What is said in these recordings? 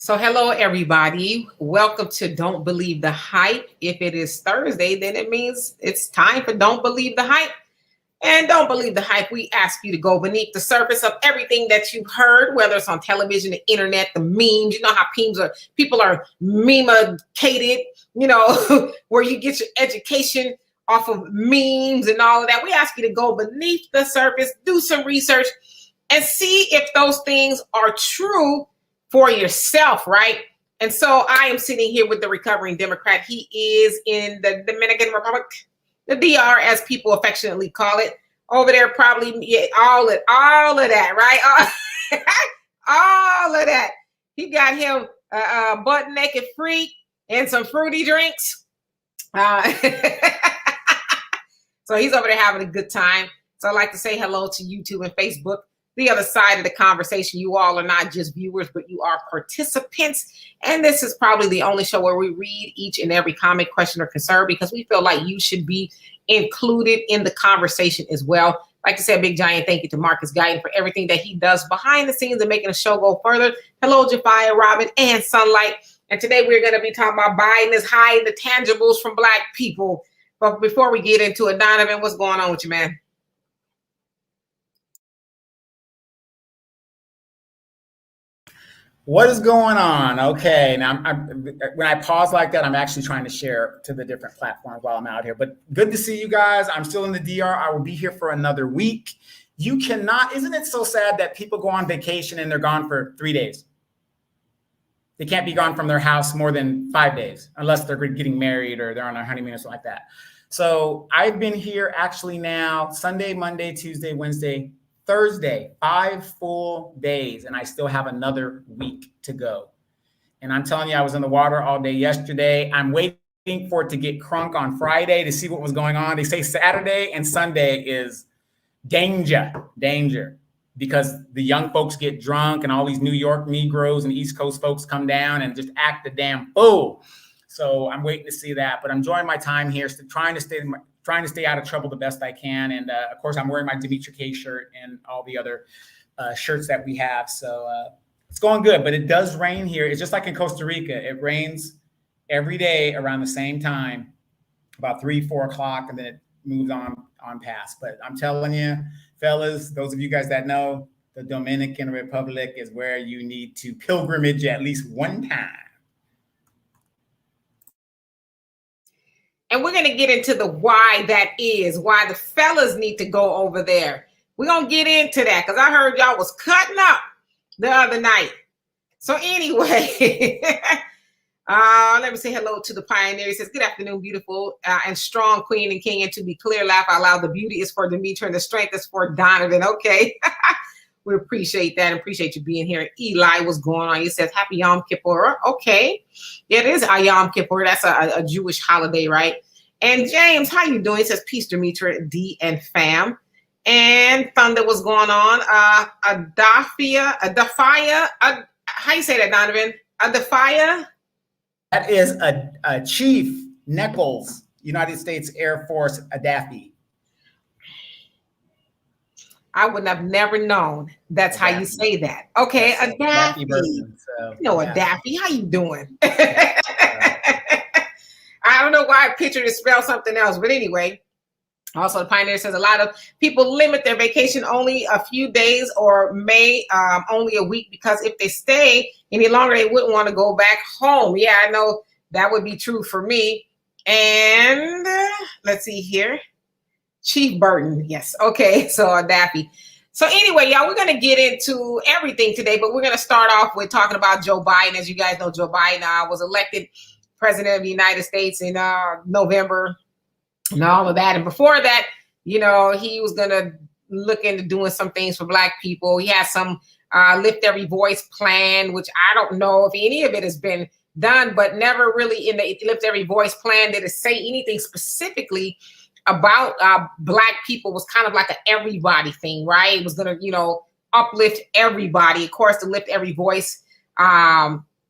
So hello everybody. Welcome to Don't Believe the Hype. If it is Thursday, then it means it's time for Don't Believe the Hype. And Don't Believe the Hype, we ask you to go beneath the surface of everything that you've heard, whether it's on television, the internet, the memes. You know how people are meme-cated, where you get your education off of memes and all of that. We ask you to go beneath the surface, do some research, and see if those things are true for yourself, right? And so I am sitting here with the recovering Democrat. He is in the Dominican Republic, the DR, as people affectionately call it. Over there, probably all of that, right? All of that. He got him a butt naked freak and some fruity drinks. So he's over there having a good time. So I'd like to say hello to YouTube and Facebook. The other side of the conversation, you all are not just viewers, but you are participants. And this is probably the only show where we read each and every comment, question, or concern, because we feel like you should be included in the conversation as well. Like I said, big giant thank you to Marcus Guyton for everything that he does behind the scenes and making the show go further. Hello, Jafia, Robin, and Sunlight. And today we're going to be talking about Biden is hiding the tangibles from Black people. But before we get into it, Donovan, what's going on with you, man? What is going on? Okay, now when I pause like that, I'm actually trying to share to the different platforms while I'm out here. But good to see you guys. I'm still in the DR. I will be here for another week. You cannot, isn't it so sad that people go on vacation and they're gone for 3 days? They can't be gone from their house more than 5 days, unless they're getting married or they're on a honeymoon or something like that. So I've been here actually now Sunday, Monday, Tuesday, Wednesday, Thursday, 5 full days, and I still have another week to go. And I'm telling you, I was in the water all day yesterday. I'm waiting for it to get crunk on Friday to see what was going on. They say Saturday and Sunday is danger, because the young folks get drunk and all these New York Negroes and East Coast folks come down and just act the damn fool. So I'm waiting to see that, but I'm enjoying my time here, trying to stay out of trouble the best I can. And of course, I'm wearing my Demetra K shirt and all the other shirts that we have. So it's going good, but it does rain here. It's just like in Costa Rica. It rains every day around the same time, about 3-4 o'clock, and then it moves on past. But I'm telling you, fellas, those of you guys that know, the Dominican Republic is where you need to pilgrimage at least one time. And we're going to get into the why that is, why the fellas need to go over there. We're going to get into that because I heard y'all was cutting up the other night. So anyway, let me say hello to the pioneer. He says, good afternoon, beautiful and strong queen and king. And to be clear, laugh out loud. The beauty is for Demetra and the strength is for Donovan. Okay. We appreciate that. Appreciate you being here. Eli, what's going on? He says, happy Yom Kippur. Okay. Yeah, it is a Yom Kippur. That's a Jewish holiday, right? And James, how you doing? He says, peace, Demetra, D, and fam. And Thunder, what's going on? Adafia, how you say that, Donovan? Adafia? That is a Chief Nichols, United States Air Force Adafi. I would have never known that's how you say that. Okay, a Daffy. So, a Daffy. How you doing? I don't know why I pictured it spelled something else, but anyway. Also, the Pioneer says a lot of people limit their vacation only a few days or may only a week because if they stay any longer, they wouldn't want to go back home. Yeah, I know that would be true for me. And let's see here. Chief Burton, yes. Okay, so Daffy. So anyway, y'all, we're going to get into everything today, but we're going to start off with talking about Joe Biden. As you guys know, Joe Biden was elected president of the United States in November and all of that. And before that, he was going to look into doing some things for Black people. He has some Lift Every Voice plan, which I don't know if any of it has been done, but never really in the Lift Every Voice plan did it say anything specifically about Black people. Was kind of like an everybody thing, right? It was going to, uplift everybody. Of course, the Lift Every Voice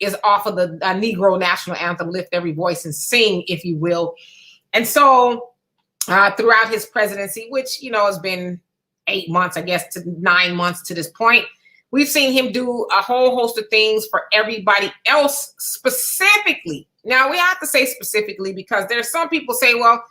is off of the Negro national anthem, Lift Every Voice and Sing, if you will. And so throughout his presidency, which, has been 8 months, I guess, to 9 months to this point, We've seen him do a whole host of things for everybody else specifically. Now, we have to say specifically because there's some people say, well,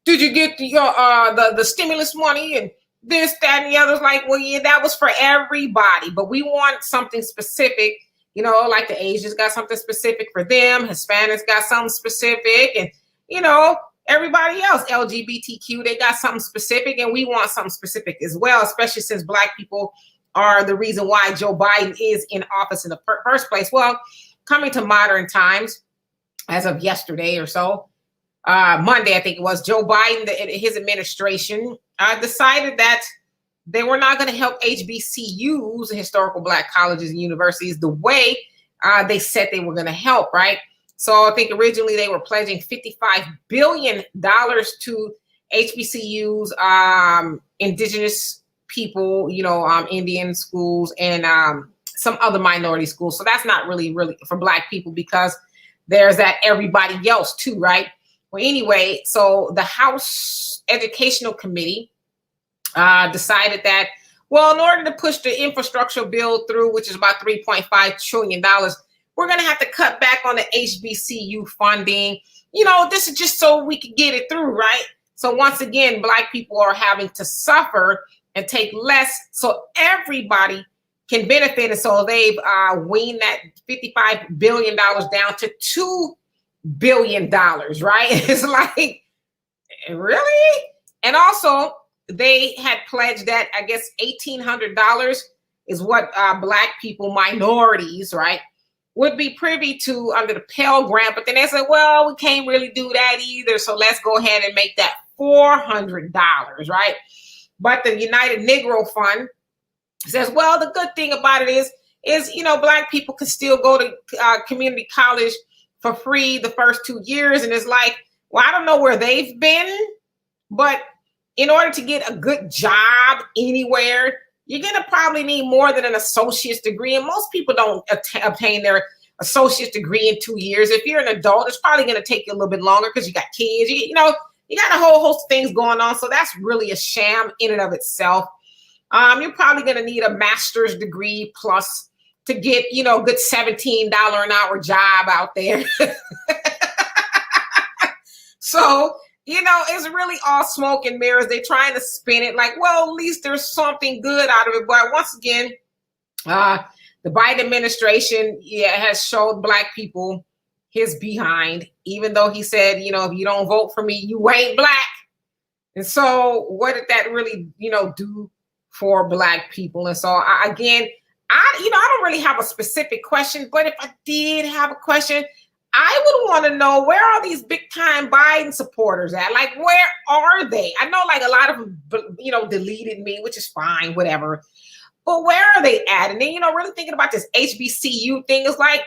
did you get the stimulus money and this, that, and the others? Like, well, yeah, that was for everybody. But we want something specific, you know, like the Asians got something specific for them. Hispanics got something specific. And, you know, everybody else, LGBTQ, they got something specific. And we want something specific as well, especially since Black people are the reason why Joe Biden is in office in the first place. Well, coming to modern times, as of yesterday or so, Monday, I think it was, Joe Biden, his administration decided that they were not going to help HBCUs, historical Black colleges and universities, the way they said they were going to help, right? So I think originally they were pledging $55 billion to HBCUs, indigenous people, you know, Indian schools and some other minority schools. So that's not really for Black people because there's that everybody else too, right? Well, anyway, so the House Educational Committee decided that, well, in order to push the infrastructure bill through, which is about $3.5 trillion, we're going to have to cut back on the HBCU funding. You know, this is just so we can get it through, right? So once again, Black people are having to suffer and take less so everybody can benefit. And so they've weaned that $55 billion down to $2 billion, right? It's like, really? And also, they had pledged that, I guess, $1,800 is what Black people, minorities, right, would be privy to under the Pell Grant. But then they said, well, we can't really do that either. So let's go ahead and make that $400, right? But the United Negro Fund says, well, the good thing about it is, you know, Black people can still go to community college for free the first 2 years. And it's like, well, I don't know where they've been, but in order to get a good job anywhere, you're going to probably need more than an associate's degree. And most people don't obtain their associate's degree in 2 years. If you're an adult, it's probably going to take you a little bit longer because you got kids, you know, you got a whole host of things going on. So that's really a sham in and of itself. You're probably going to need a master's degree plus to get, you know, a good $17 an hour job out there. So, you know, it's really all smoke and mirrors. They're trying to spin it like, well, at least there's something good out of it. But once again, the Biden administration has showed Black people his behind, even though he said, you know, if you don't vote for me, you ain't Black. And so what did that really, you know, do for Black people? And so I don't really have a specific question, but if I did have a question, I would want to know, where are these big time Biden supporters at? Like, where are they? I know like a lot of them, you know, deleted me, which is fine, whatever. But where are they at? And then, you know, really thinking about this HBCU thing is like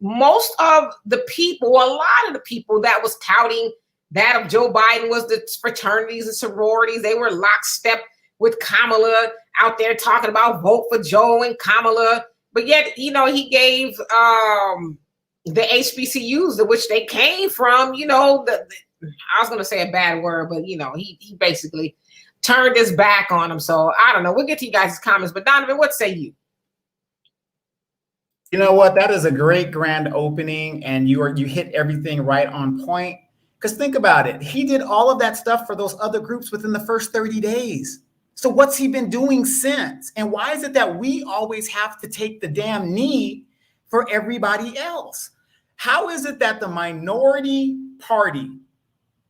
most of the people, a lot of the people that was touting that of Joe Biden was the fraternities and sororities. They were lockstep with Kamala out there talking about vote for Joe and Kamala. But yet, you know, he gave the HBCUs, which they came from, you know, I was going to say a bad word, but, you know, he basically turned his back on them. So I don't know. We'll get to you guys' comments. But Donovan, what say you? You know what? That is a great grand opening, and you hit everything right on point. Because think about it. He did all of that stuff for those other groups within the first 30 days. So what's he been doing since? And why is it that we always have to take the damn knee for everybody else? How is it that the minority party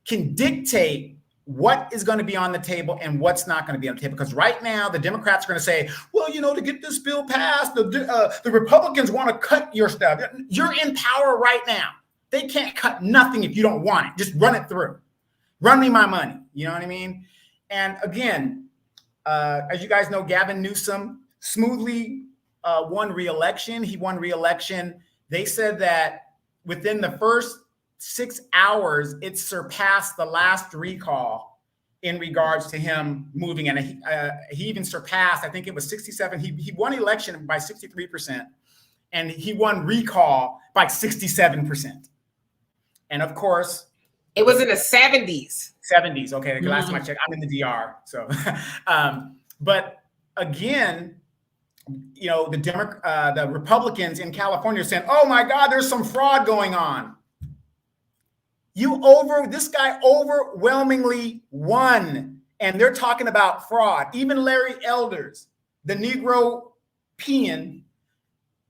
can dictate what is going to be on the table and what's not going to be on the table? Because right now, the Democrats are going to say, well, you know, to get this bill passed, the Republicans want to cut your stuff. You're in power right now. They can't cut nothing if you don't want it. Just run it through. Run me my money. You know what I mean? And again, as you guys know, Gavin Newsom smoothly won re-election. He won re-election. They said that within the first 6 hours, it surpassed the last recall in regards to him moving. And he even surpassed, I think it was 67. He won election by 63%, and he won recall by 67%. And of course, it was in the 70s. 70s. Okay. The last time I checked, I'm in the DR. So, but again, the Republicans in California are saying, "Oh my God, there's some fraud going on." This guy overwhelmingly won, and they're talking about fraud. Even Larry Elders, the Negro peon,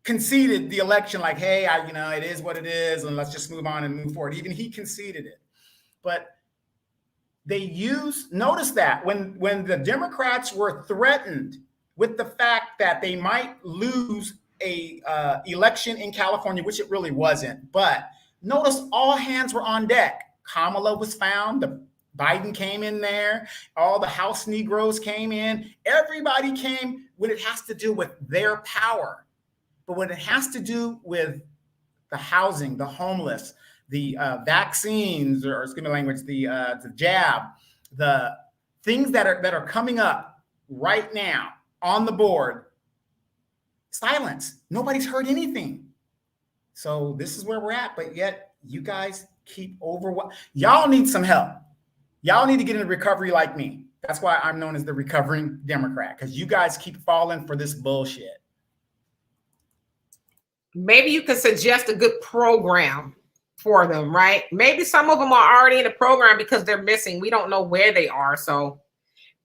conceded the election, like, "Hey, it is what it is, and let's just move on and move forward." Even he conceded it. But notice that when the Democrats were threatened with the fact that they might lose a election in California, which it really wasn't, but notice all hands were on deck. Kamala was found. Biden came in there. All the House Negroes came in. Everybody came when it has to do with their power. But when it has to do with the housing, the homeless, the vaccines, or excuse me language, the jab, the things that are coming up right now on the board, silence. Nobody's heard anything. So this is where we're at, but yet you guys keep y'all need some help. Y'all need to get into recovery like me. That's why I'm known as the recovering Democrat, because you guys keep falling for this bullshit. Maybe you can suggest a good program for them, right? Maybe some of them are already in the program because they're missing. We don't know where they are. So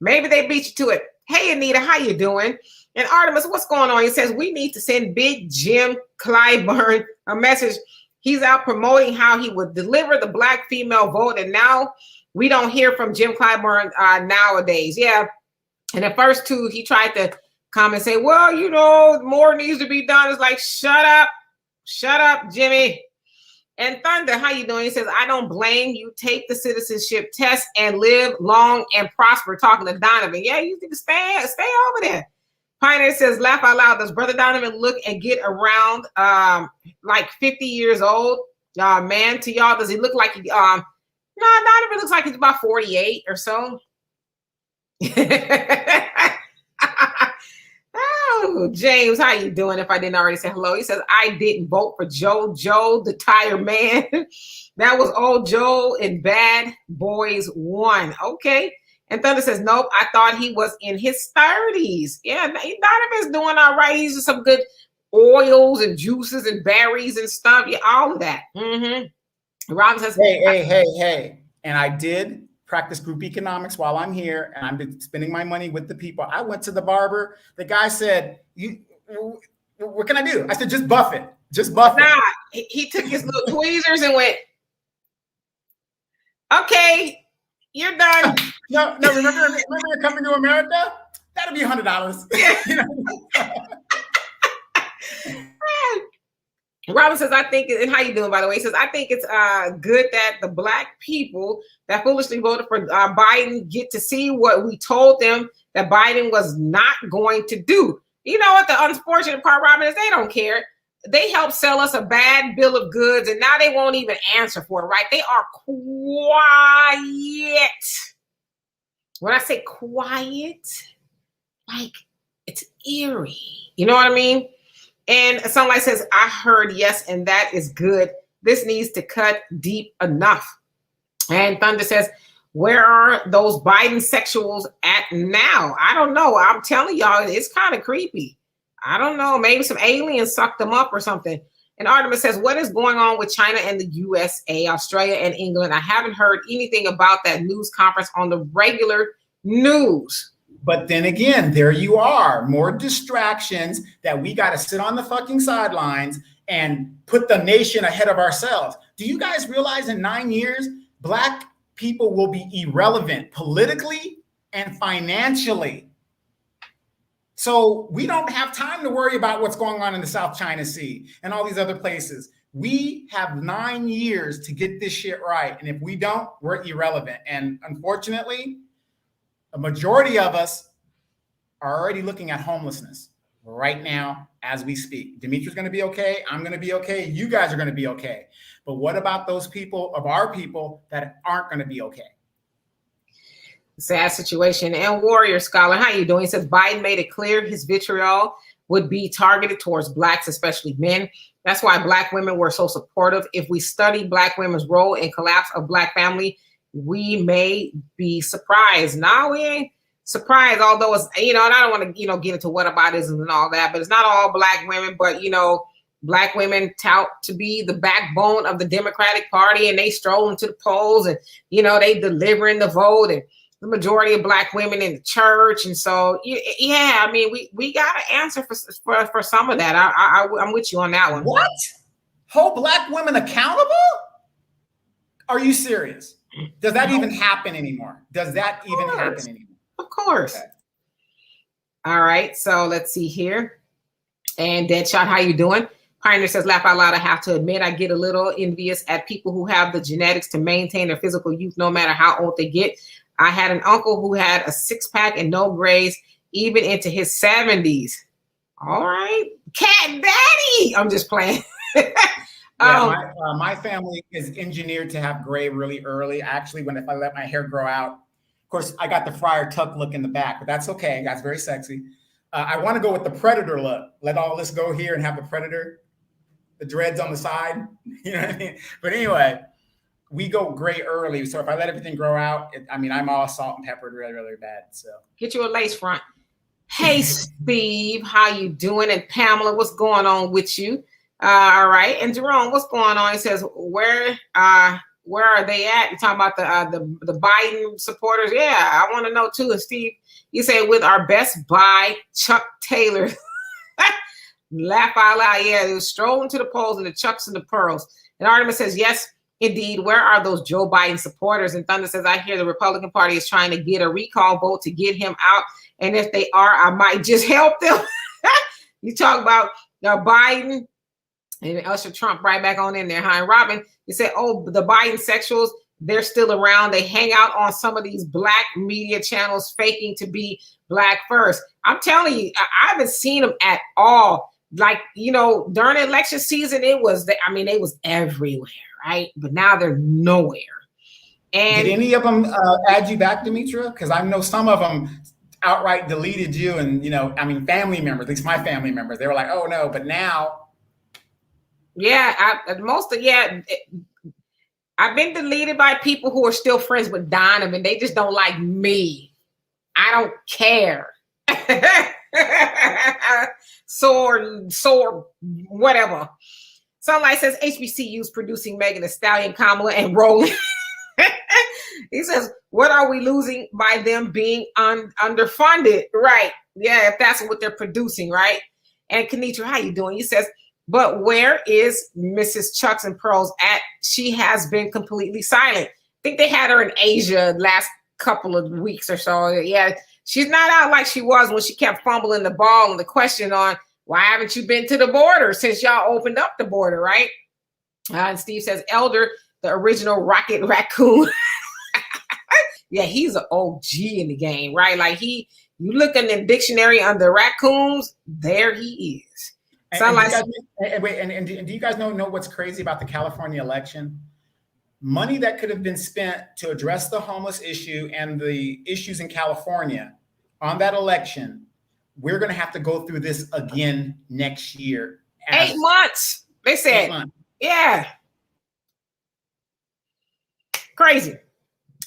maybe they beat you to it. Hey, Anita, how you doing? And Artemis, what's going on? He says, we need to send Big Jim Clyburn a message. He's out promoting how he would deliver the black female vote. And now we don't hear from Jim Clyburn nowadays. Yeah. And the first two, he tried to come and say, well, more needs to be done. It's like, shut up, Jimmy. And Thunder, how you doing? He says, I don't blame you. Take the citizenship test and live long and prosper. Talking to Donovan. Yeah, you need to stay over there. Pioneer says, laugh out loud. Does Brother Donovan look and get around like 50 years old? Man, to y'all, does he look like no, Donovan looks like he's about 48 or so. Oh, James, how you doing? If I didn't already say hello. He says, I didn't vote for Joe, the tire man. That was old Joe and Bad Boys 1. Okay. And Thunder says, nope, I thought he was in his 30s. Yeah, Donovan's doing all right. He's just some good oils and juices and berries and stuff. Yeah, all of that. Mm-hmm. Robin says, hey. And I did practice group economics while I'm here, and I've been spending my money with the people. I went to the barber. The guy said, what can I do? I said, just buff it. Nah, he took his little tweezers and went, okay, you're done. No, remember you're coming to America? That'll be $100. Robin says, I think, and how you doing, by the way? He says, I think it's good that the black people that foolishly voted for Biden get to see what we told them that Biden was not going to do. You know what the unfortunate part, Robin, is they don't care. They helped sell us a bad bill of goods, and now they won't even answer for it, right? They are quiet. When I say quiet, like it's eerie. You know what I mean? And Sunlight says, I heard yes, and that is good. This needs to cut deep enough. And Thunder says, where are those Biden sexuals at now? I don't know. I'm telling y'all, it's kind of creepy. I don't know. Maybe some aliens sucked them up or something. And Artemis says, what is going on with China and the USA, Australia and England? I haven't heard anything about that news conference on the regular news. But then again, there you are, more distractions that we got to sit on the fucking sidelines and put the nation ahead of ourselves. Do you guys realize in 9 years, black people will be irrelevant politically and financially? So we don't have time to worry about what's going on in the South China Sea and all these other places. We have 9 years to get this shit right. And if we don't, we're irrelevant. And unfortunately, a majority of us are already looking at homelessness right now as we speak. Demetra's going to be okay. I'm going to be okay. You guys are going to be okay. But what about those people of our people that aren't going to be okay? Sad situation. And Warrior Scholar, how you doing? He says Biden made it clear his vitriol would be targeted towards blacks, especially men. That's why black women were so supportive. If we study black women's role in collapse of black family, we may be surprised. Now we ain't. surprised, although it's, and I don't want to, get into whataboutism and all that, but it's not all Black women, but, Black women tout to be the backbone of the Democratic Party, and they strolling to the polls, and, they delivering the vote, and the majority of Black women in the church. And so, yeah, I mean, we got to answer for some of that. I'm with you on that one. What? Hold Black women accountable? Are you serious? Does that even happen anymore? Does that even happen anymore? Of course. Okay. All right. So let's see here. And Deadshot, how you doing? Pioneer says, laugh out loud. I have to admit, I get a little envious at people who have the genetics to maintain their physical youth no matter how old they get. I had an uncle who had a six-pack and no grays, even into his 70s. All right. Cat daddy. I'm just playing. My family is engineered to have gray really early. Actually, if I let my hair grow out, of course, I got the Friar Tuck look in the back, but that's okay. That's very sexy. I want to go with the Predator look. Let all this go here and have the Predator, the dreads on the side. You know what I mean? But anyway, we go gray early. So if I let everything grow out, I'm all salt and peppered really, really bad. So get you a lace front. Hey, Steve, how you doing? And Pamela, what's going on with you? All right. And Jerome, what's going on? He says, where are they at? You're talking about the Biden supporters? Yeah, I want to know too. And Steve, you say with our Best Buy, Chuck Taylor. Laugh out loud. Yeah, they were strolling to the polls in the Chucks and the Pearls. And Artemis says, yes, indeed. Where are those Joe Biden supporters? And Thunder says, I hear the Republican Party is trying to get a recall vote to get him out. And if they are, I might just help them. You talk about Biden and usher Trump right back on in there. Hi, and Robin, you said, oh, the Biden sexuals, they're still around. They hang out on some of these Black media channels faking to be Black first. I'm telling you, I haven't seen them at all. Like, during election season, they was everywhere, right? But now they're nowhere. And did any of them add you back, Demetra? Because I know some of them outright deleted you, and family members, at least my family members, they were like, oh no, but now. Yeah, I've been deleted by people who are still friends with Donovan. They just don't like me. I don't care. Sore, whatever. Sunlight says HBCUs producing Megan Thee Stallion, Kamala, and Roland. He says, what are we losing by them being underfunded? Right. Yeah, if that's what they're producing, right? And Kenitra, how you doing? He says, but where is Mrs. Chucks and Pearls at? She has been completely silent. I think they had her in Asia last couple of weeks or so. Yeah, she's not out like she was when she kept fumbling the ball and the question on, why haven't you been to the border since y'all opened up the border, right? And Steve says, Elder, the original Rocket Raccoon. Yeah, he's an OG in the game, right? Like you look in the dictionary under raccoons, there he is. And do you guys know what's crazy about the California election? Money that could have been spent to address the homeless issue and the issues in California on that election, we're going to have to go through this again next year. 8 months, they said. 8 months. Yeah. Crazy.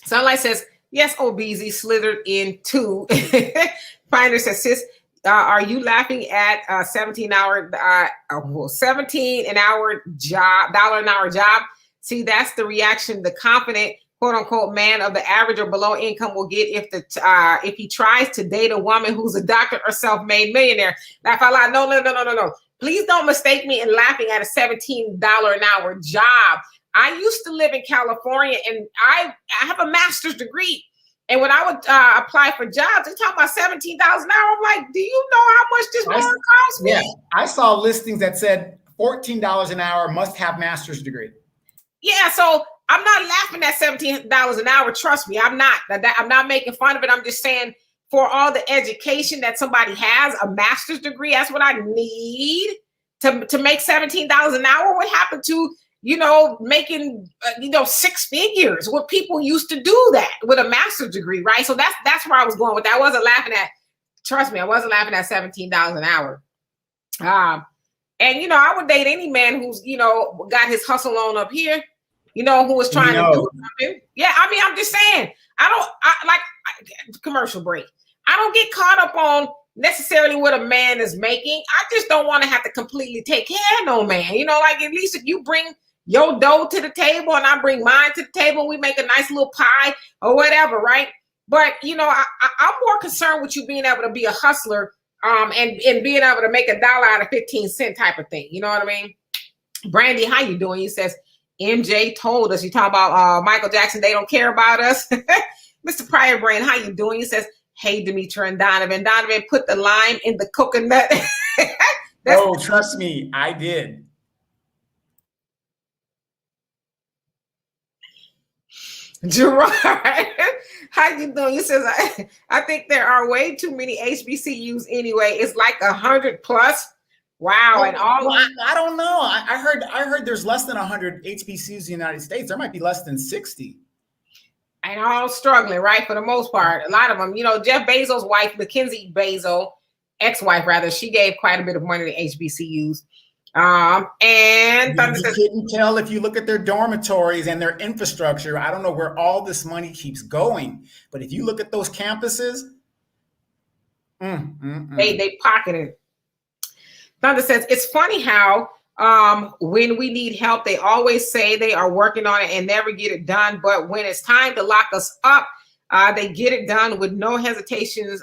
Sunlight says, yes, OBZ slithered in too. Finder says, sis, are you laughing at $17 an hour job, $1 an hour job? See, that's the reaction the confident, quote unquote, man of the average or below income will get if he tries to date a woman who's a doctor or self-made millionaire. Laugh out loud. No. Please don't mistake me in laughing at a $17 an hour job. I used to live in California, and I have a master's degree. And when I would apply for jobs, they talk about $17 an hour. I'm like, do you know how much this work costs me? Yeah, I saw listings that said $14 an hour, must have master's degree. Yeah, so I'm not laughing at $17 an hour. Trust me, I'm not. I'm not making fun of it. I'm just saying, for all the education that somebody has, a master's degree, that's what I need to make $17 an hour. What happened to making, 6 figures? What people used to do that with a master's degree, right? So that's where I was going with that. I wasn't laughing at, trust me, I wasn't laughing at $17 an hour. And, I would date any man who's, got his hustle on up here, who was trying to do something. Yeah, I'm just saying, commercial break. I don't get caught up on necessarily what a man is making. I just don't want to have to completely take care of no man. You know, like at least if you bring your dough to the table and I bring mine to the table, we make a nice little pie or whatever, right? But you know, I'm more concerned with you being able to be a hustler, and being able to make $1 out of 15 cents type of thing. You know what I mean? Brandy, how you doing? He says MJ told us. You talk about Michael Jackson. They don't care about us. Mr. Prior Brain, how you doing? He says, hey, Demetra and Donovan. Donovan put the lime in the coconut. Oh, trust me, I did. Gerard, how you doing? He says, I think there are way too many HBCUs anyway. It's like 100 plus. Wow. Oh, and all well, I don't know. I heard there's less than 100 HBCUs in the United States. There might be less than 60. And all struggling, right? For the most part. A lot of them, you know, Jeff Bezos' wife, Mackenzie Bezos, ex-wife rather, she gave quite a bit of money to HBCUs. And you couldn't tell if you look at their dormitories and their infrastructure. I don't know where all this money keeps going, but if you look at those campuses, they pocket it. Thunder says it's funny how when we need help, they always say they are working on it and never get it done. But when it's time to lock us up, they get it done with no hesitations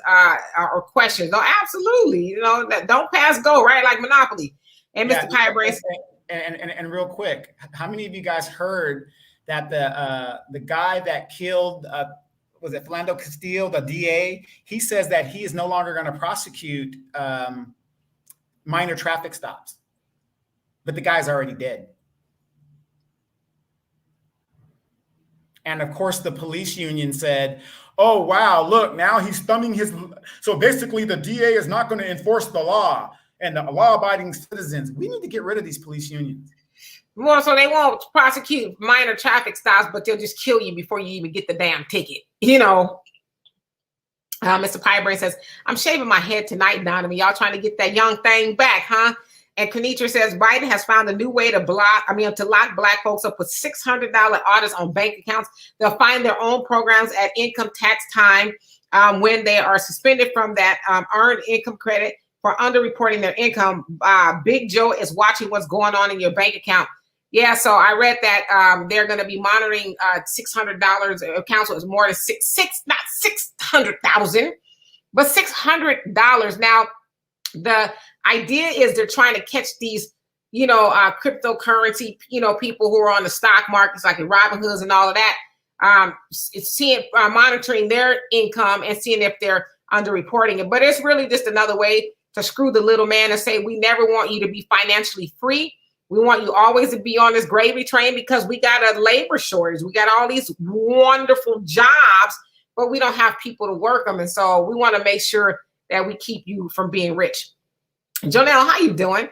or questions. No, absolutely. You know, don't pass go, right? Like Monopoly. And Mr. Pybrace. And real quick, how many of you guys heard that the guy that killed was it Philando Castile, the DA? He says that he is no longer going to prosecute minor traffic stops, but the guy's already dead. And of course, the police union said, "Oh wow, look, now he's thumbing his." So basically, the DA is not going to enforce the law. And the law-abiding citizens, we need to get rid of these police unions. Well, so they won't prosecute minor traffic stops, but they'll just kill you before you even get the damn ticket. You know, Mr. Pybrain says, I'm shaving my head tonight, Donovan. Y'all trying to get that young thing back, huh? And Kenitra says, Biden has found a new way to lock Black folks up with $600 audits on bank accounts. They'll find their own programs at income tax time when they are suspended from that earned income credit for underreporting their income. Big Joe is watching what's going on in your bank account. Yeah, so I read that they're going to be monitoring $600 accounts with more than not 600,000, but $600. Now, the idea is they're trying to catch these, cryptocurrency, people who are on the stock markets like in Robinhoods and all of that, monitoring their income and seeing if they're underreporting it. But it's really just another way to screw the little man and say, we never want you to be financially free. We want you always to be on this gravy train because we got a labor shortage. We got all these wonderful jobs, but we don't have people to work them. And so we want to make sure that we keep you from being rich. Jonelle, how you doing?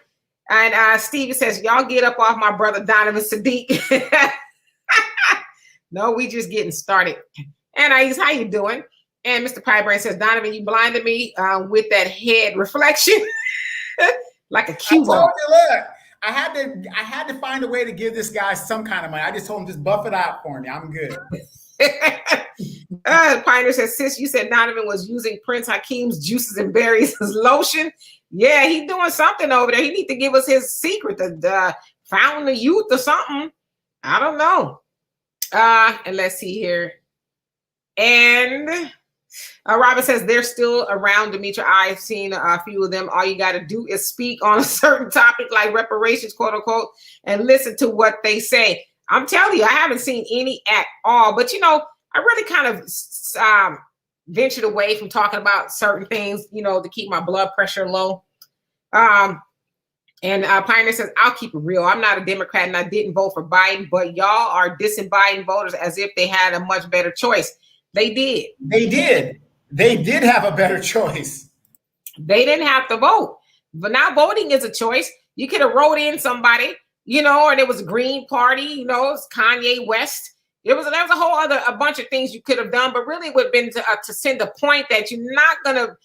And Stevie says, y'all get up off my brother Donovan Sadiq. No, we just getting started. And Ais, how you doing? And Mr. Pybrain says, Donovan, you blinded me with that head reflection. Like a cue ball. Look, I had to find a way to give this guy some kind of money. I just told him, just buff it out for me. I'm good. Pioneer says, sis, you said Donovan was using Prince Hakeem's juices and berries as lotion. Yeah, he's doing something over there. He need to give us his secret, the fountain of youth or something. I don't know. And let's see here. And Robin says they're still around, Demetra. I've seen a few of them. All you got to do is speak on a certain topic like reparations, quote unquote, and listen to what they say. I'm telling you, I haven't seen any at all. But, I really kind of ventured away from talking about certain things, to keep my blood pressure low. And Pioneer says, I'll keep it real. I'm not a Democrat and I didn't vote for Biden, but y'all are dissing Biden voters as if they had a much better choice. They did. They did have a better choice. They didn't have to vote. But now voting is a choice. You could have wrote in somebody, or there was a Green Party, it's Kanye West. There was a bunch of things you could have done, but really it would have been to send the point that you're not going to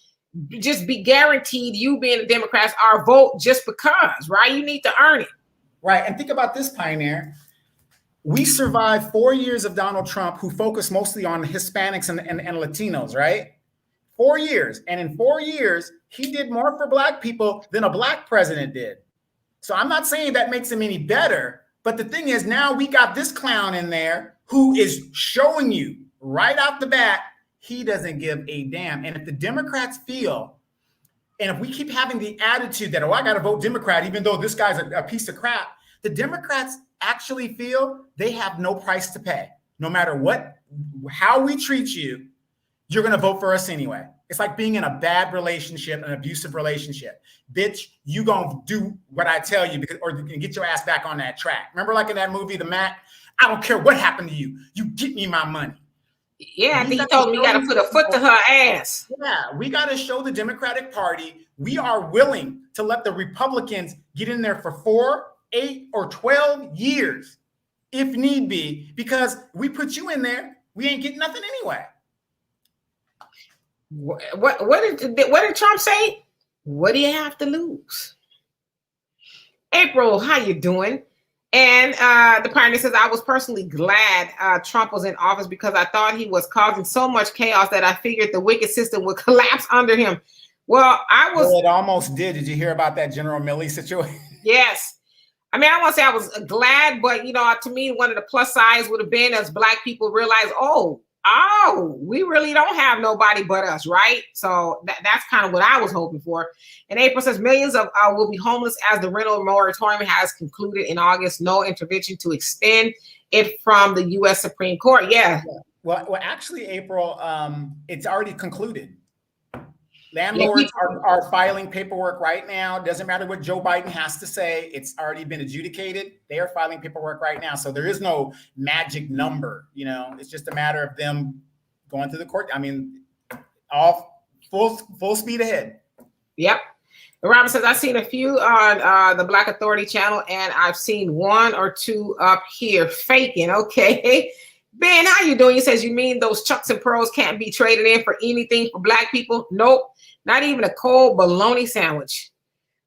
just be guaranteed, you being a Democrat, our vote just because, right? You need to earn it. Right. And think about this, Pioneer. We survived 4 years of Donald Trump, who focused mostly on Hispanics and Latinos, right? 4 years. And in 4 years, he did more for Black people than a Black president did. So I'm not saying that makes him any better. But the thing is, now we got this clown in there who is showing you right out the bat, he doesn't give a damn. And if the Democrats feel, and if we keep having the attitude that, oh, I got to vote Democrat, even though this guy's a piece of crap, the Democrats actually feel they have no price to pay. No matter how we treat you, you're going to vote for us anyway. It's like being in a bad relationship, an abusive relationship. Bitch, you going to do what I tell you or get your ass back on that track. Remember like in that movie, The Mac? I don't care what happened to you. You get me my money. Yeah, I think he told me we got to put a foot to her ass. Yeah, we got to show the Democratic Party we are willing to let the Republicans get in there for 4, 8, or 12 years if need be, because we put you in there, we ain't getting nothing anyway. What did Trump say? What do you have to lose? April, how you doing? And the pioneer says, I was personally glad Trump was in office because I thought he was causing so much chaos that I figured the wicked system would collapse under him. Well, it almost did. Did you hear about that General Milley situation? Yes. I mean, I won't say I was glad, but, to me, one of the plus sides would have been as Black people realize, oh, we really don't have nobody but us, right? So that's kind of what I was hoping for. And April says millions will be homeless as the rental moratorium has concluded in August. No intervention to extend it from the U.S. Supreme Court. Yeah. Well, actually, April, it's already concluded. Landlords are filing paperwork right now. Doesn't matter what Joe Biden has to say. It's already been adjudicated. They are filing paperwork right now. So there is no magic number. It's just a matter of them going through the court. I mean, all full speed ahead. Yep. Robert says, I've seen a few on the Black Authority channel, and I've seen 1 or 2 up here faking. Okay. Ben, how you doing? He says, you mean those Chucks and Pearls can't be traded in for anything for Black people? Nope. Not even a cold bologna sandwich.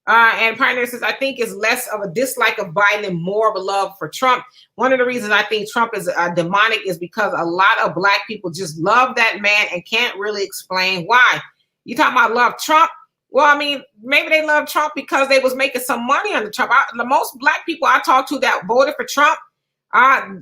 And Pioneer says, I think it's less of a dislike of Biden and more of a love for Trump. One of the reasons I think Trump is demonic is because a lot of Black people just love that man and can't really explain why. You talking about love Trump? Well, I mean, maybe they love Trump because they was making some money under Trump. The most Black people I talked to that voted for Trump,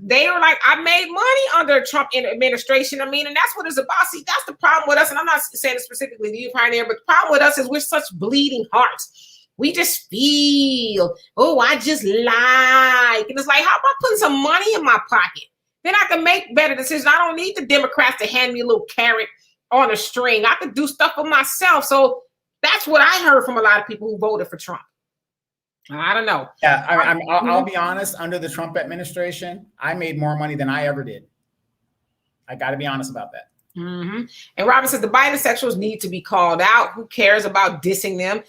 they were like, I made money under Trump administration. I mean, and that's what it's about. See, that's the problem with us. And I'm not saying it specifically to you, Pioneer, but the problem with us is we're such bleeding hearts. We just feel, oh, I just like. And it's like, how about putting some money in my pocket? Then I can make better decisions. I don't need the Democrats to hand me a little carrot on a string. I could do stuff for myself. So that's what I heard from a lot of people who voted for Trump. I don't know. Yeah, I'll be honest. Under the Trump administration, I made more money than I ever did. I got to be honest about that. Mm-hmm. And Robin says the bisexuals need to be called out. Who cares about dissing them?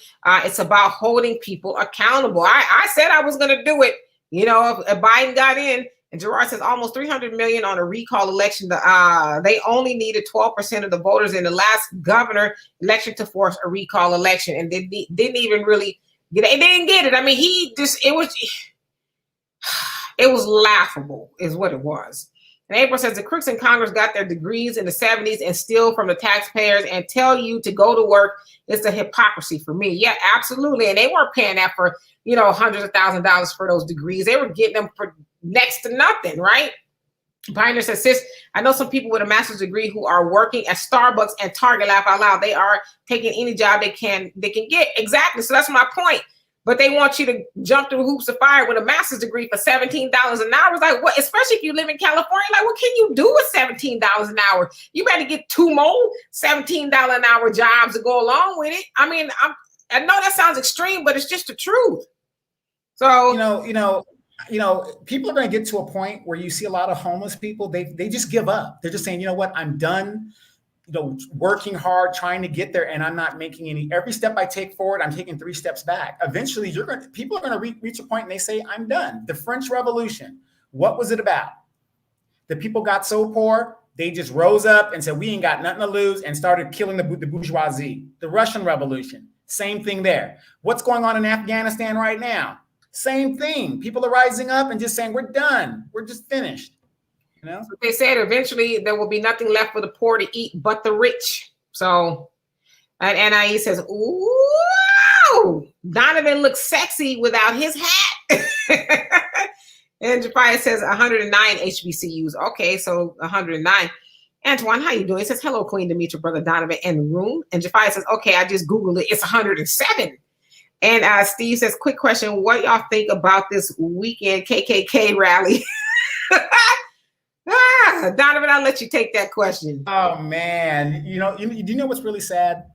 It's about holding people accountable. I said I was going to do it. If Biden got in, and Gerard says almost 300 million on a recall election. They only needed 12% of the voters in the last governor election to force a recall election, and they didn't even really. They didn't get it. I mean, it was laughable is what it was. And April says the crooks in Congress got their degrees in the 70s and steal from the taxpayers and tell you to go to work. It's a hypocrisy for me. Yeah, absolutely. And they weren't paying that for, hundreds of $1,000s for those degrees. They were getting them for next to nothing, right? Pioneer says, sis, I know some people with a master's degree who are working at Starbucks and Target. Laugh out loud. They are taking any job they can get. Exactly. So that's my point. But they want you to jump through hoops of fire with a master's degree for $17 an hour. It's like, what? Especially if you live in California, like, what can you do with $17 an hour? You better get 2 more $17 an hour jobs to go along with it. I mean, I know that sounds extreme, but it's just the truth. So people are going to get to a point where you see a lot of homeless people. They just give up. They're just saying, you know what, I'm done. Working hard, trying to get there, and I'm not making every step I take forward, I'm taking 3 steps back. Eventually, people are going to reach a point and they say, I'm done. The French Revolution, what was it about? The people got so poor, they just rose up and said, we ain't got nothing to lose, and started killing the bourgeoisie. The Russian Revolution, same thing there. What's going on in Afghanistan right now? Same thing. People are rising up and just saying, we're done. We're just finished. So they said eventually there will be nothing left for the poor to eat but the rich. So, and NIE says, ooh, Donovan looks sexy without his hat. And Jafia says 109 HBCUs. Okay, so 109. Antoine, how you doing? He says, hello, Queen Demetra, Brother Donovan, in the room. And Jafia says, okay, I just Googled it. It's 107. And Steve says, quick question. What y'all think about this weekend KKK rally? Donovan, I'll let you take that question. Oh, man. You know what's really sad?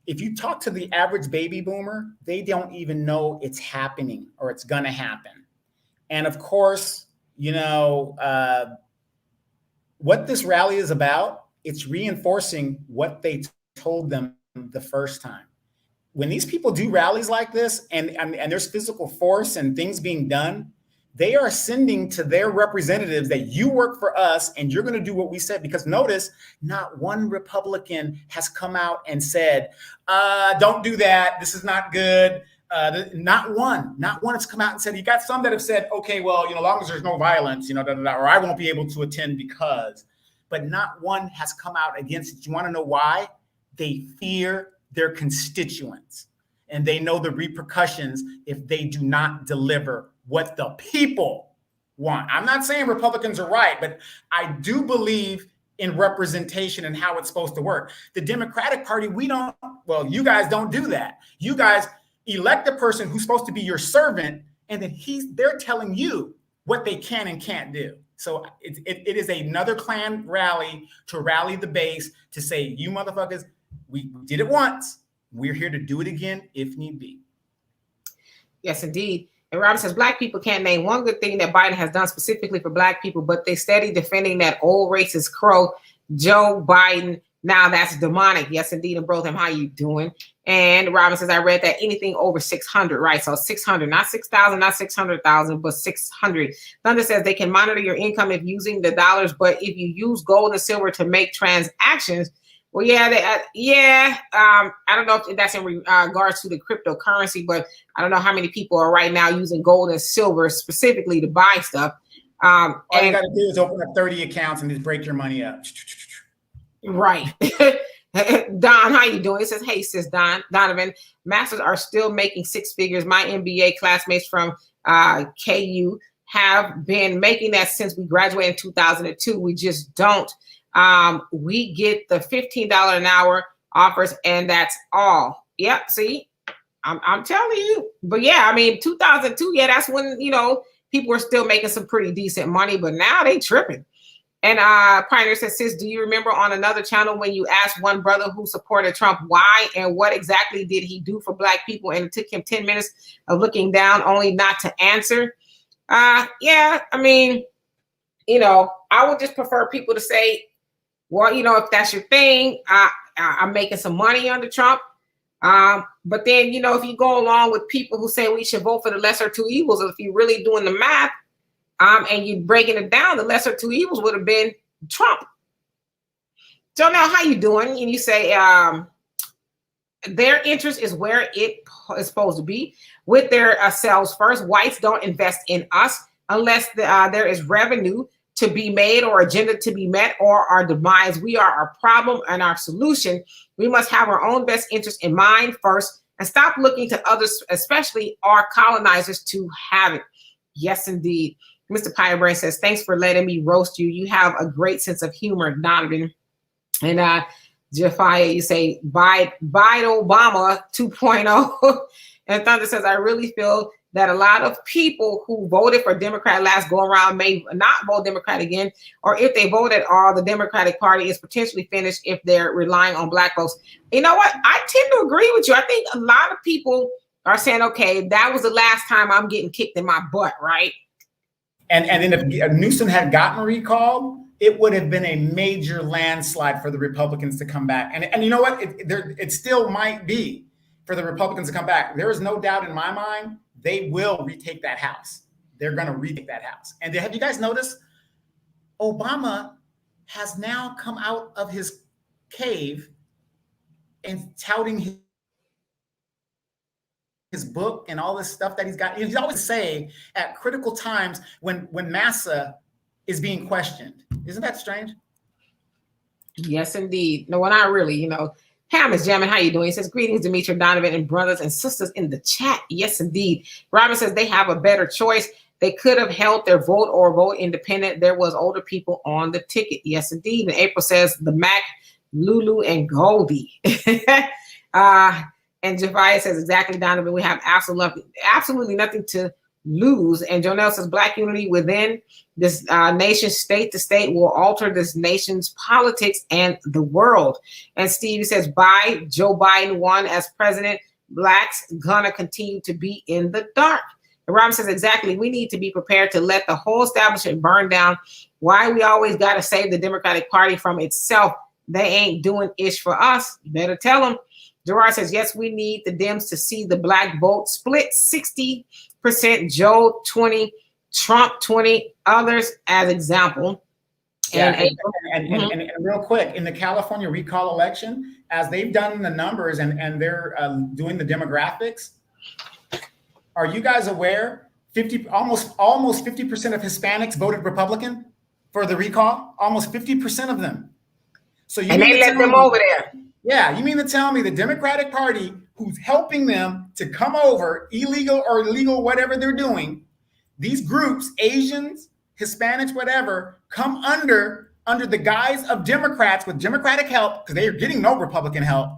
If you talk to the average baby boomer, they don't even know it's happening or it's going to happen. And of course, what this rally is about, it's reinforcing what they told them the first time. When these people do rallies like this and there's physical force and things being done, they are sending to their representatives that you work for us and you're going to do what we said. Because notice, not one Republican has come out and said, don't do that. This is not good. Not one has come out and said. You got some that have said, okay, well, as long as there's no violence, or I won't be able to attend because, but not one has come out against it. You want to know why? They fear their constituents and they know the repercussions if they do not deliver what the people want. I'm not saying Republicans are right, but I do believe in representation and how it's supposed to work. The Democratic Party, you guys don't do that. You guys elect a person who's supposed to be your servant, and then they're telling you what they can and can't do. So it is another Klan rally to rally the base to say, you motherfuckers, we did it once. We're here to do it again if need be. Yes, indeed. And Robert says, Black people can't name one good thing that Biden has done specifically for Black people, but they steady defending that old racist crow, Joe Biden. Now that's demonic. Yes, indeed. And Brotham, how you doing? And Robin says, I read that anything over 600, right? So 600, not 6,000, not 600,000, but 600. Thunder says they can monitor your income if using the dollars, but if you use gold and silver to make transactions, well, I don't know if that's in regards to the cryptocurrency, but I don't know how many people are right now using gold and silver specifically to buy stuff. All you got to do is open up 30 accounts and just break your money up. Right. Don, how you doing? It says, hey, sis Donovan, masters are still making six figures. My MBA classmates from KU have been making that since we graduated in 2002. We just don't. We get the $15 an hour offers, and that's all. Yep. See, I'm telling you. But yeah, 2002. Yeah, that's when people were still making some pretty decent money, but now they tripping. And Pioneer says, sis, do you remember on another channel when you asked one brother who supported Trump why and what exactly did he do for Black people? And it took him 10 minutes of looking down only not to answer. I would just prefer people to say, well, if that's your thing, I'm making some money under Trump. But then, if you go along with people who say we should vote for the lesser two evils, if you're really doing the math, and you breaking it down, the lesser two evils would have been Trump. So now, how you doing? And you say their interest is where it is supposed to be with their selves first. Whites don't invest in us unless there is revenue to be made or agenda to be met or our demise. We are our problem and our solution. We must have our own best interest in mind first and stop looking to others, especially our colonizers, to have it. Yes, indeed. Mr. Pyrebrain says, thanks for letting me roast you. You have a great sense of humor, Donovan. And Jafia, you say, Biden Obama 2.0. And Thunder says, I really feel that a lot of people who voted for Democrat last go around may not vote Democrat again, or if they vote at all, the Democratic Party is potentially finished if they're relying on Black votes. You know what? I tend to agree with you. I think a lot of people are saying, okay, that was the last time I'm getting kicked in my butt, right? And then if Newsom had gotten recalled, it would have been a major landslide for the Republicans to come back. And you know what? It still might be for the Republicans to come back. There is no doubt in my mind they will retake that House. They're going to retake that House. And have you guys noticed? Obama has now come out of his cave and touting his book and all this stuff that he's got. He's always saying at critical times when massa is being questioned. Isn't that strange? Yes, indeed. No, well, not really. Pam is jamming. How you doing? He says, greetings, Demetra and Donovan and brothers and sisters in the chat. Yes, indeed. Robin says they have a better choice. They could have held their vote or vote independent. There was older people on the ticket. Yes, indeed. And April says the Mac, Lulu, and Goldie. And Javiah says, exactly, Donovan. We have absolutely nothing to lose. And Jonelle says, Black unity within this nation, state to state, will alter this nation's politics and the world. And Steve says, by Joe Biden won as president, Blacks gonna continue to be in the dark. And Robin says, exactly, we need to be prepared to let the whole establishment burn down. Why we always got to save the Democratic Party from itself? They ain't doing ish for us. You better tell them. Gerard says, yes, we need the Dems to see the Black vote split 60% Joe, 20, Trump, 20, others as example. Yeah, and real quick, in the California recall election, as they've done the numbers and they're doing the demographics, are you guys aware? Almost 50% of Hispanics voted Republican for the recall. Almost 50% of them. So and they let them over there. Yeah, you mean to tell me the Democratic Party, who's helping them to come over, illegal or legal, whatever they're doing, these groups, Asians, Hispanics, whatever, come under the guise of Democrats with Democratic help, because they are getting no Republican help,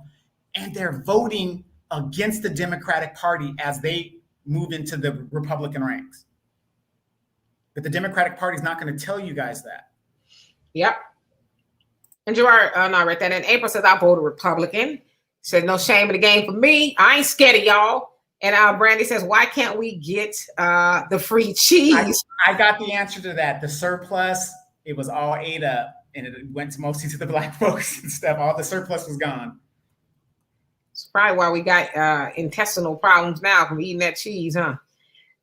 and they're voting against the Democratic Party as they move into the Republican ranks. But the Democratic Party is not going to tell you guys that. Yep. And Gerard, no, I read that. And April says, I voted Republican. Said, no shame in the game for me. I ain't scared of y'all. And Brandy says, why can't we get the free cheese? I got the answer to that. The surplus, it was all ate up, and it went mostly to the Black folks and stuff. All the surplus was gone. It's probably why we got intestinal problems now from eating that cheese, huh?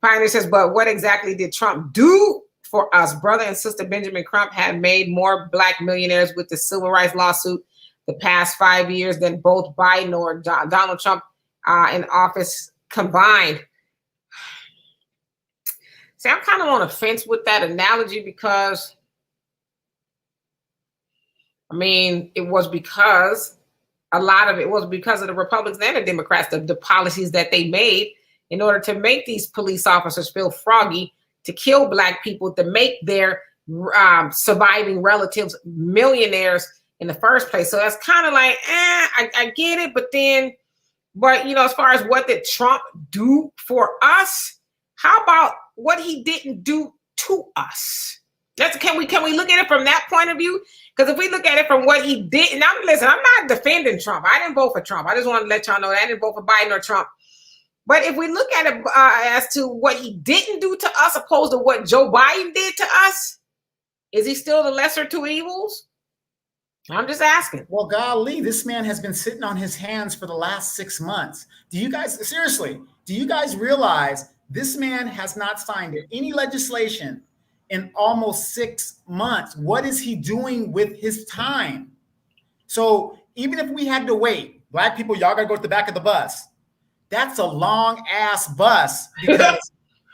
Pioneer says, but what exactly did Trump do for us? Brother and sister Benjamin Crump have made more Black millionaires with the civil rights lawsuit the past 5 years than both Biden or Donald Trump in office combined. See, I'm kind of on the fence with that analogy because, I mean, it was because a lot of it was because of the Republicans and the Democrats, the policies that they made in order to make these police officers feel froggy, to kill Black people, to make their surviving relatives millionaires in the first place. So that's kind of like, I get it, but as far as what did Trump do for us, how about what he didn't do to us? Can we look at it from that point of view? Because if we look at it from what he did, and I'm not defending Trump. I didn't vote for Trump. I just want to let y'all know that I didn't vote for Biden or Trump. But if we look at it as to what he didn't do to us, opposed to what Joe Biden did to us, is he still the lesser two evils? I'm just asking. Well, golly, this man has been sitting on his hands for the last 6 months. Do you guys realize this man has not signed any legislation in almost 6 months? What is he doing with his time? So even if we had to wait, Black people, y'all got to go to the back of the bus. That's a long ass bus, because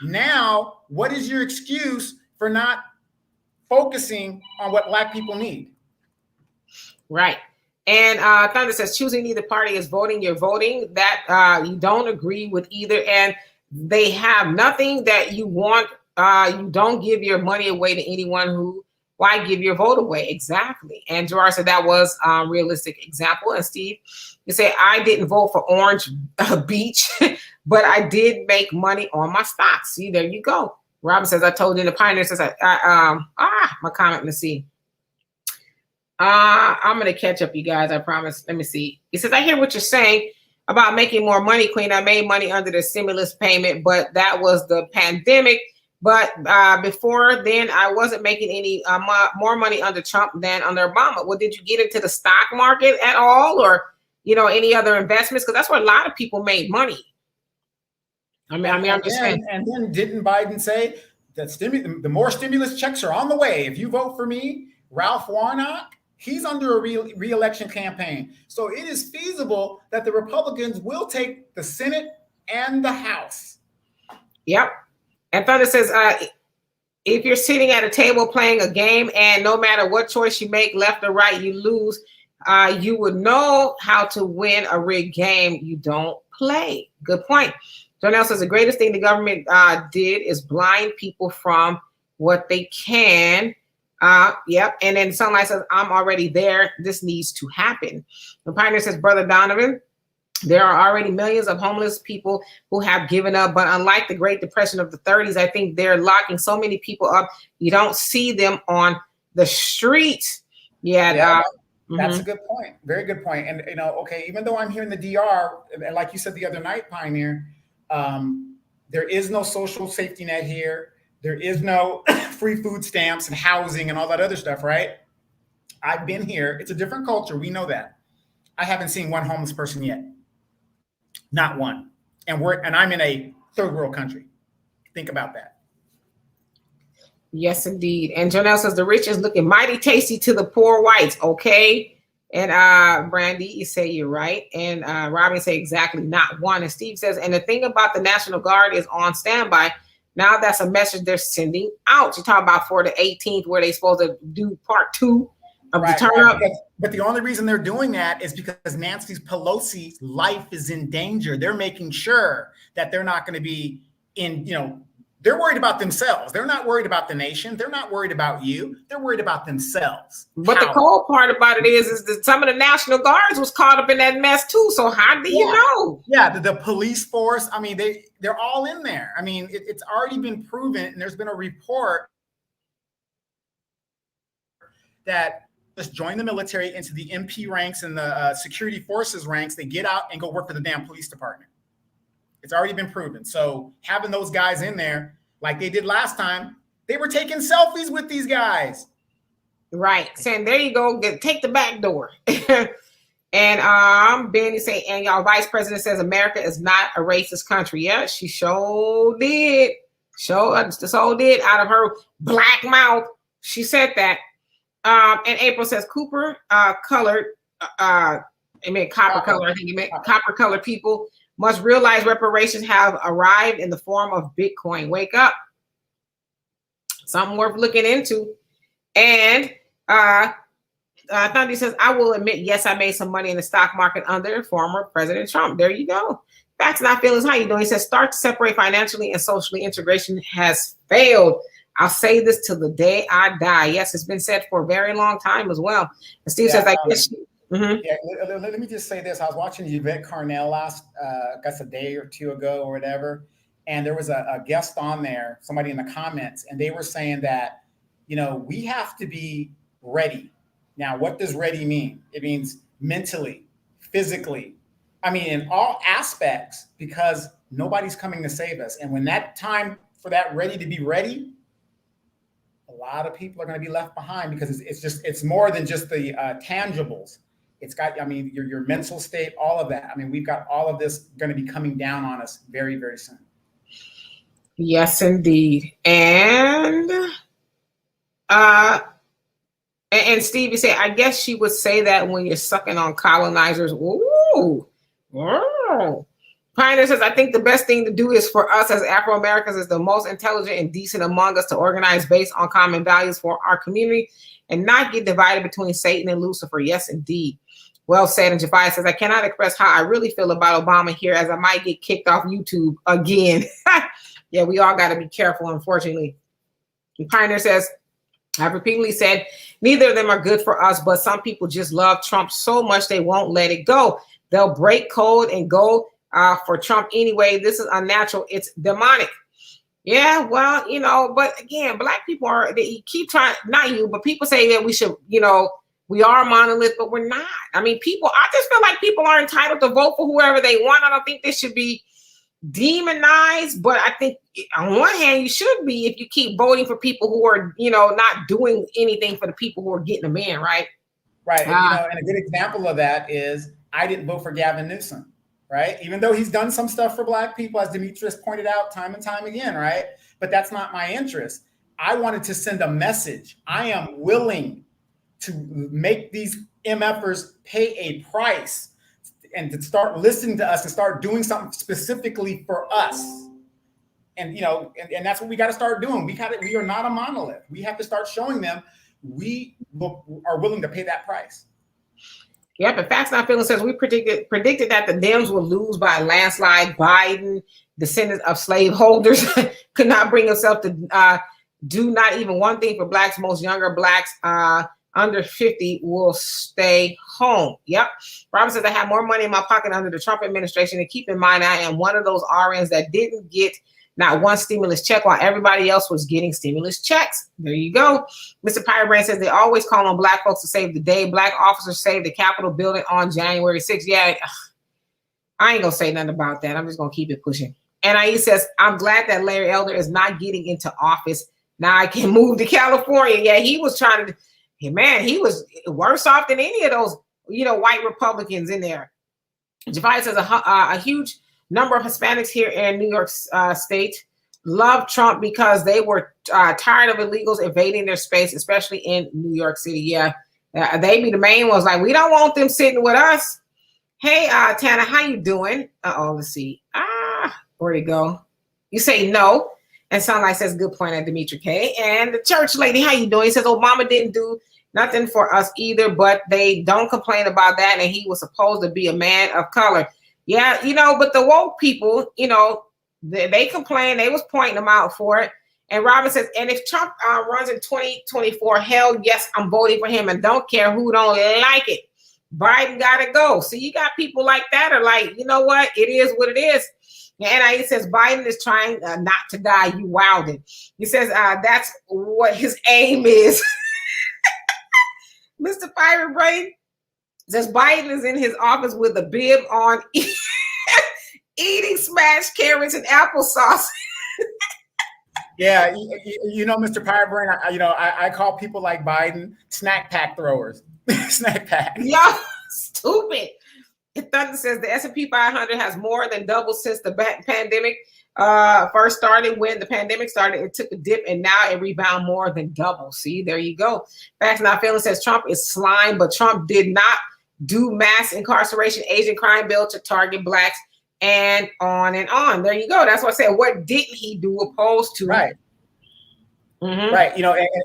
now what is your excuse for not focusing on what Black people need? Right. And Thunder says, choosing either party is voting. You're voting that you don't agree with either, and they have nothing that you want. You don't give your money away to anyone who, why give your vote away? Exactly. And Gerard said that was a realistic example. And Steve, you say, I didn't vote for Orange Beach, but I did make money on my stocks. See, there you go. Robin says, I told you. And the Pioneer says, my comment, let's see. I'm going to catch up, you guys, I promise. Let me see. He says, I hear what you're saying about making more money, Queen. I made money under the stimulus payment, but that was the pandemic. But before then, I wasn't making any more money under Trump than under Obama. Well, did you get into the stock market at all, or any other investments? Because that's where a lot of people made money. I'm just saying. And then didn't Biden say that the more stimulus checks are on the way? If you vote for me, Ralph Warnock, he's under a re-election campaign. So it is feasible that the Republicans will take the Senate and the House. Yep. And Thunder says, if you're sitting at a table playing a game and no matter what choice you make, left or right, you lose, you would know how to win a rigged game. You don't play. Good point. Jonelle says the greatest thing the government did is blind people from what they can. Yep. And then Sunlight says, I'm already there. This needs to happen. The Pioneer says, Brother Donovan, there are already millions of homeless people who have given up. But unlike the Great Depression of the 30s, I think they're locking so many people up. You don't see them on the streets. Yeah. That's a good point. Very good point. And, okay, even though I'm here in the DR, and like you said the other night, Pioneer, there is no social safety net here. There is no free food stamps and housing and all that other stuff, right? I've been here. It's a different culture. We know that. I haven't seen one homeless person yet. Not one. And I'm in a third world country. Think about that. Yes, indeed. And Jonelle says the rich is looking mighty tasty to the poor whites. Okay. And Brandy, you say you're right. And Robin say exactly not one. And Steve says, and the thing about the National Guard is on standby. Now that's a message they're sending out. You talk about for the 18th, where they're supposed to do part 2 of the turn up. But the only reason they're doing that is because Nancy Pelosi's life is in danger. They're making sure that they're not going to be in, they're worried about themselves. They're not worried about the nation. They're not worried about you. They're worried about themselves. But the cold part about it is that some of the National Guards was caught up in that mess too. So how do you know? Yeah, the police force. I mean, they're all in there. I mean, it's already been proven, and there's been a report that just join the military into the MP ranks and the security forces ranks. They get out and go work for the damn police department. It's already been proven. So having those guys in there, like they did last time, they were taking selfies with these guys. Right. Saying, there you go, take the back door. And Benny say, and y'all vice president says America is not a racist country. Yeah, she sure did. So did out of her black mouth. She said that. And April says Cooper colored, I meant copper color. I think you meant copper colored people must realize reparations have arrived in the form of Bitcoin. Wake up. Something worth looking into. And Thundy says, I will admit, yes, I made some money in the stock market under former President Trump. There you go. Facts not feelings. How you doing? He says, start to separate financially and socially. Integration has failed. I'll say this till the day I die. Yes, it's been said for a very long time as well. And Steve says, I guess. Let me just say this. I was watching Yvette Carnell last, I guess a day or two ago or whatever. And there was a guest on there, somebody in the comments, and they were saying that, we have to be ready. Now, what does ready mean? It means mentally, physically. I mean, in all aspects, because nobody's coming to save us. And when that time for that ready to be ready, a lot of people are going to be left behind because it's more than just the tangibles. It's got, your mental state, all of that. I mean, we've got all of this going to be coming down on us very, very soon. Yes, indeed. And Stevie said, I guess she would say that when you're sucking on colonizers. Ooh. Pioneer says, I think the best thing to do is for us as Afro-Americans is the most intelligent and decent among us to organize based on common values for our community and not get divided between Satan and Lucifer. Yes, indeed. Well said. And Jafai says, I cannot express how I really feel about Obama here as I might get kicked off YouTube again. Yeah, we all got to be careful, unfortunately. And Pioneer says, I've repeatedly said neither of them are good for us, but some people just love Trump so much they won't let it go. They'll break code and go for Trump anyway. This is unnatural. It's demonic. Yeah, well, but again, black people they keep trying, not you, but people say that we should, we are monolith, but we're not. I mean, I just feel like people are entitled to vote for whoever they want. I don't think they should be demonized, but I think on one hand, you should be if you keep voting for people who are, not doing anything for the people who are getting them in, right? Right. And a good example of that is I didn't vote for Gavin Newsom, right? Even though he's done some stuff for black people, as Demetrius pointed out time and time again, right? But that's not my interest. I wanted to send a message. I am willing to make these MFers pay a price and to start listening to us and start doing something specifically for us. And and that's what we got to start doing. We are not a monolith. We have to start showing them are willing to pay that price. Yep, and Facts Not Feelings says we predicted that the Dems would lose by a landslide. Biden, descendants of slaveholders, could not bring himself to do not even one thing for blacks. Most younger blacks under 50 will stay home. Yep. Robin says, I have more money in my pocket under the Trump administration. And keep in mind, I am one of those RNs that didn't get not one stimulus check while everybody else was getting stimulus checks. There you go. Mr. Pirate Brand says they always call on black folks to save the day. Black officers saved the Capitol building on January 6th. Yeah, I ain't going to say nothing about that. I'm just going to keep it pushing. And Aisha says, I'm glad that Larry Elder is not getting into office. Now I can move to California. Yeah, he was trying to, he was worse off than any of those, white Republicans in there. Javai says a huge number of Hispanics here in New York State love Trump because they were tired of illegals invading their space, especially in New York City. Yeah, they be the main ones. Like, we don't want them sitting with us. Hey, Tana, how you doing? Let's see. Where'd it go? You say no. And Sunlight says, good point at Demetra K. And the church lady, how you doing? He says, Obama didn't do nothing for us either, but they don't complain about that. And he was supposed to be a man of color. Yeah, but the woke people, they complain. They was pointing them out for it. And Robin says, and if Trump runs in 2024, hell yes, I'm voting for him and don't care who don't like it. Biden got to go. So you got people like that are like, you know what? It is what it is. And he says, Biden is trying not to die. You wildin'. He says, that's what his aim is. Mr. Pirate Brain says Biden is in his office with a bib on eating smashed carrots and applesauce. Yeah, Mr. Pirate Brain, I call people like Biden snack pack throwers. Snack pack. Yeah, stupid. Thunder says the S&P 500 has more than doubled since the pandemic first started. When the pandemic started, it took a dip, and now it rebound more than double. See, there you go. Facts Not Feeling says Trump is slime, but Trump did not do mass incarceration, Asian crime bill to target blacks, and on and on. There you go. That's what I said. What didn't he do opposed to? Right. Mm-hmm. Right.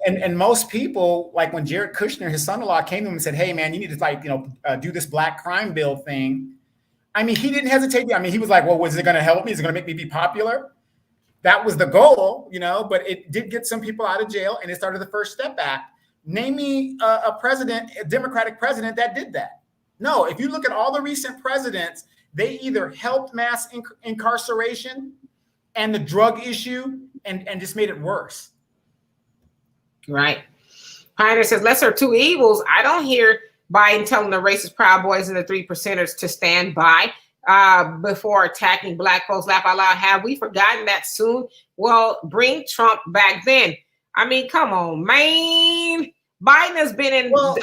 And most people, like when Jared Kushner, his son-in-law, came to him and said, hey, man, you need to do this black crime bill thing. I mean, he didn't hesitate. I mean, he was like, well, was it going to help me? Is it going to make me be popular? That was the goal, but it did get some people out of jail, and it started the First Step Act. Name me a Democratic president that did that. No, if you look at all the recent presidents, they either helped mass incarceration and the drug issue and just made it worse. Right. Pioneer says, lesser of two evils. I don't hear Biden telling the racist Proud Boys and the 3%ers to stand by before attacking black folks. Laugh out loud. Have we forgotten that soon? Well, bring Trump back then. I mean, come on, man. Biden has been in. Well,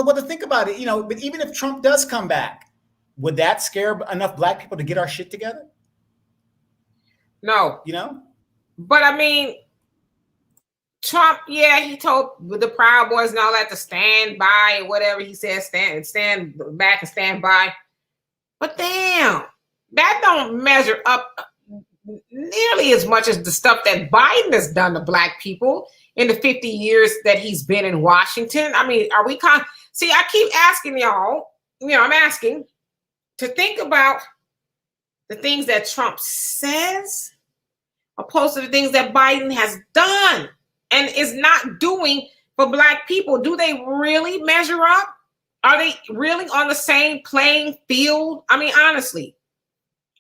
to think about it, but even if Trump does come back, would that scare enough black people to get our shit together? No. But I mean, Trump, yeah, he told the Proud Boys and all that to stand by or whatever he said, stand back and stand by. But damn, that don't measure up nearly as much as the stuff that Biden has done to black people in the 50 years that he's been in Washington. I mean, are we see, I keep asking y'all, I'm asking to think about the things that Trump says opposed to the things that Biden has done and is not doing for black people. Do they really measure up? Are they really on the same playing field? I mean, honestly.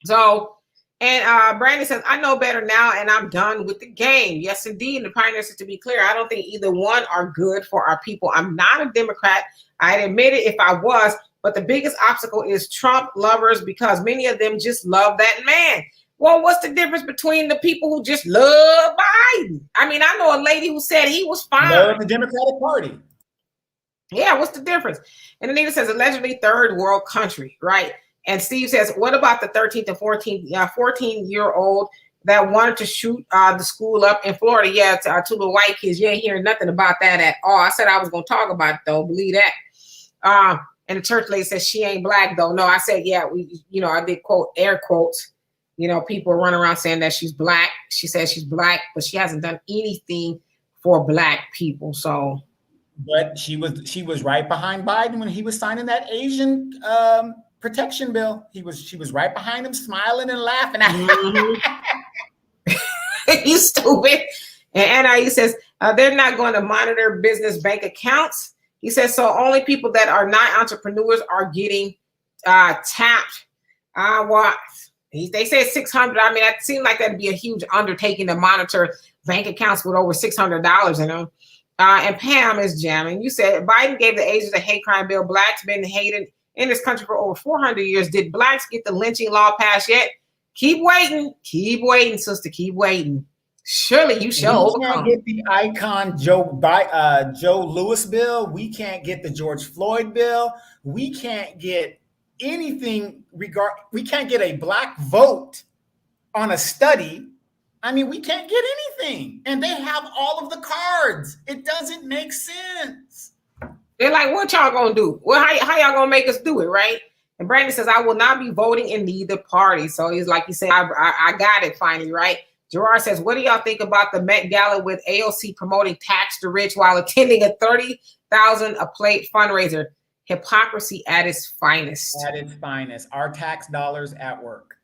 So, and Brandon says, I know better now and I'm done with the game. Yes, indeed. And the Pioneer says, to be clear, I don't think either one are good for our people. I'm not a Democrat. I'd admit it if I was, but the biggest obstacle is Trump lovers because many of them just love that man. Well, what's the difference between the people who just love Biden? I mean, I know a lady who said he was fine. Love the Democratic Party. Yeah, what's the difference? And Anita says, allegedly third world country, right? And Steve says, what about the 13th and 14-year-old that wanted to shoot the school up in Florida? Yeah, to the white kids. You ain't hearing nothing about that at all. I said I was going to talk about it, though. Believe that. And the church lady says she ain't black, though. No, I said, yeah, I did quote, air quotes. people run around saying that she's black. She says she's black, but she hasn't done anything for black people. So, but she was right behind Biden when he was signing that Asian protection bill. She was right behind him, smiling and laughing at You stupid. And NIE says they're not going to monitor business bank accounts. He says so only people that are not entrepreneurs are getting tapped. Well, they said 600. I mean, that seemed like that'd be a huge undertaking to monitor bank accounts with over $600 in them. And Pam is jamming. You said Biden gave the Asians a hate crime bill. Blacks been hated in this country for over 400 years. Did blacks get the lynching law passed yet? Keep waiting, sister. Keep waiting. Surely you shall. We can't get the icon Joe Louis bill. We can't get the George Floyd bill. We can't get anything we can't get a black vote on a study. I mean, we can't get anything. And they have all of the cards. It doesn't make sense. They're like, what y'all gonna do? Well, how y'all gonna make us do it, right? And Brandon says, I will not be voting in neither party. So he's like, he said, I got it finally, right? Gerard says, what do y'all think about the Met Gala with AOC promoting tax the rich while attending a $30,000 a plate fundraiser? Hypocrisy at its finest. At its finest. Our tax dollars at work.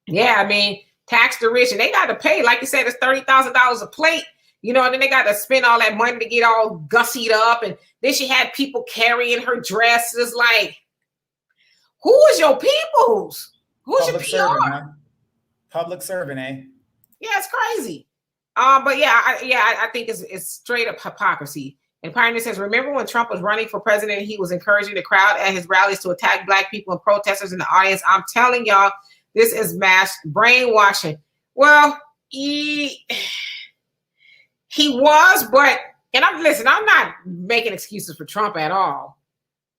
Yeah, I mean, tax the rich, and they got to pay. Like you said, it's $30,000 a plate, and then they got to spend all that money to get all gussied up. And then she had people carrying her dresses. Like, who is your peoples? Who's your PR? Servant, huh? Public servant, eh? Yeah, it's crazy. But I think it's straight up hypocrisy. And Pioneer says, remember when Trump was running for president, he was encouraging the crowd at his rallies to attack black people and protesters in the audience. I'm telling y'all, this is mass brainwashing. Well, he was, but, and I'm not making excuses for Trump at all.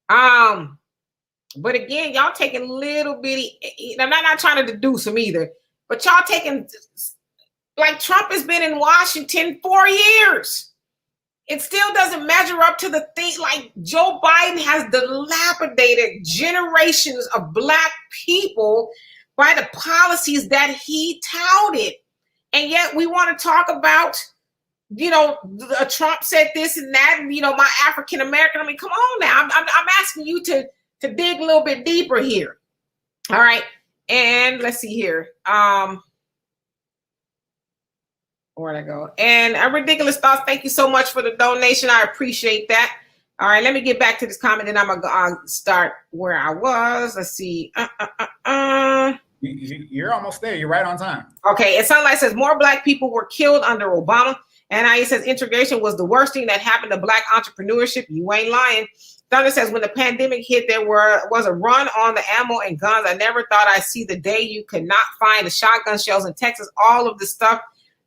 But again, y'all taking little bitty, I'm not trying to deduce him either, but y'all taking, like, Trump has been in Washington 4 years. It still doesn't measure up to the thing. Like, Joe Biden has dilapidated generations of black people by the policies that he touted. And yet we want to talk about, Trump said this and that, and, my African American. I mean, come on now. I'm asking you to dig a little bit deeper here. All right. And let's see here. Where'd I go? And a ridiculous thoughts. Thank you so much for the donation. I appreciate that. All right, let me get back to this comment, and I'm gonna start where I was. Let's see. You're almost there. You're right on time. Okay. And Sunlight says more black people were killed under Obama. And he says integration was the worst thing that happened to black entrepreneurship. You ain't lying. Thunder says when the pandemic hit, there was a run on the ammo and guns. I never thought I'd see the day you could not find the shotgun shells in Texas. All of the stuff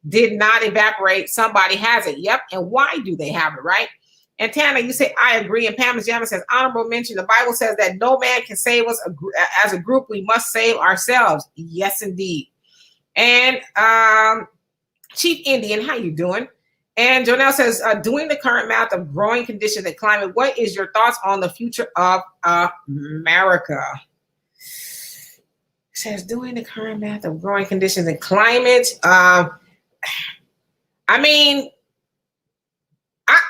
did not evaporate. Somebody has it. Yep. And why do they have it, right? And Tana, you say, I agree. And Pam Jammer says, honorable mention, the Bible says that no man can save us. As a group, we must save ourselves. Yes, indeed. And Chief Indian, how you doing? And Jonelle says, doing the current math of growing conditions and climate, what is your thoughts on the future of America? It says, doing the current math of growing conditions and climate. I mean,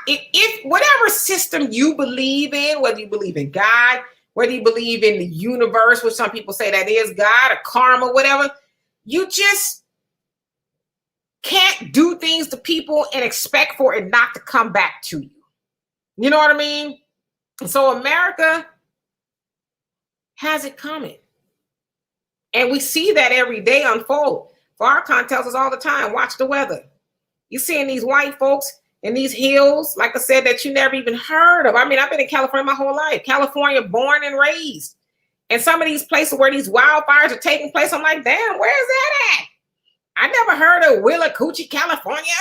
if whatever system you believe in, whether you believe in God, whether you believe in the universe, which some people say that is God, or karma, whatever, you just can't do things to people and expect for it not to come back to you. You know what I mean? So America has it coming. And we see that every day unfold. Farrakhan tells us all the time, watch the weather. You're seeing these white folks in these hills, like I said, that you never even heard of. I mean, I've been in California my whole life. California, born and raised. And some of these places where these wildfires are taking place, I'm like, damn, where is that at? I never heard of Willacoochee, California,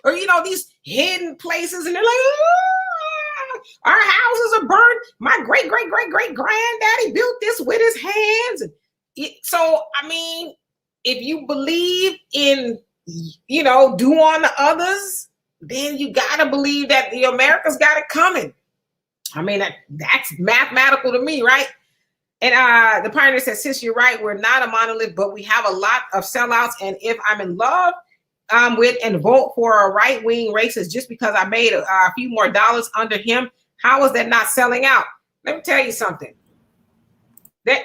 or, these hidden places. And they're like, our houses are burned. My great-great-great-great-granddaddy built this with his hands. So, I mean, if you believe in, do on the others, then you got to believe that the America's got it coming. I mean, that's mathematical to me, right? And the pioneer says, sis, you're right. We're not a monolith, but we have a lot of sellouts. And if I'm in love with and vote for a right-wing racist just because I made a few more dollars under him, how is that not selling out? Let me tell you something. That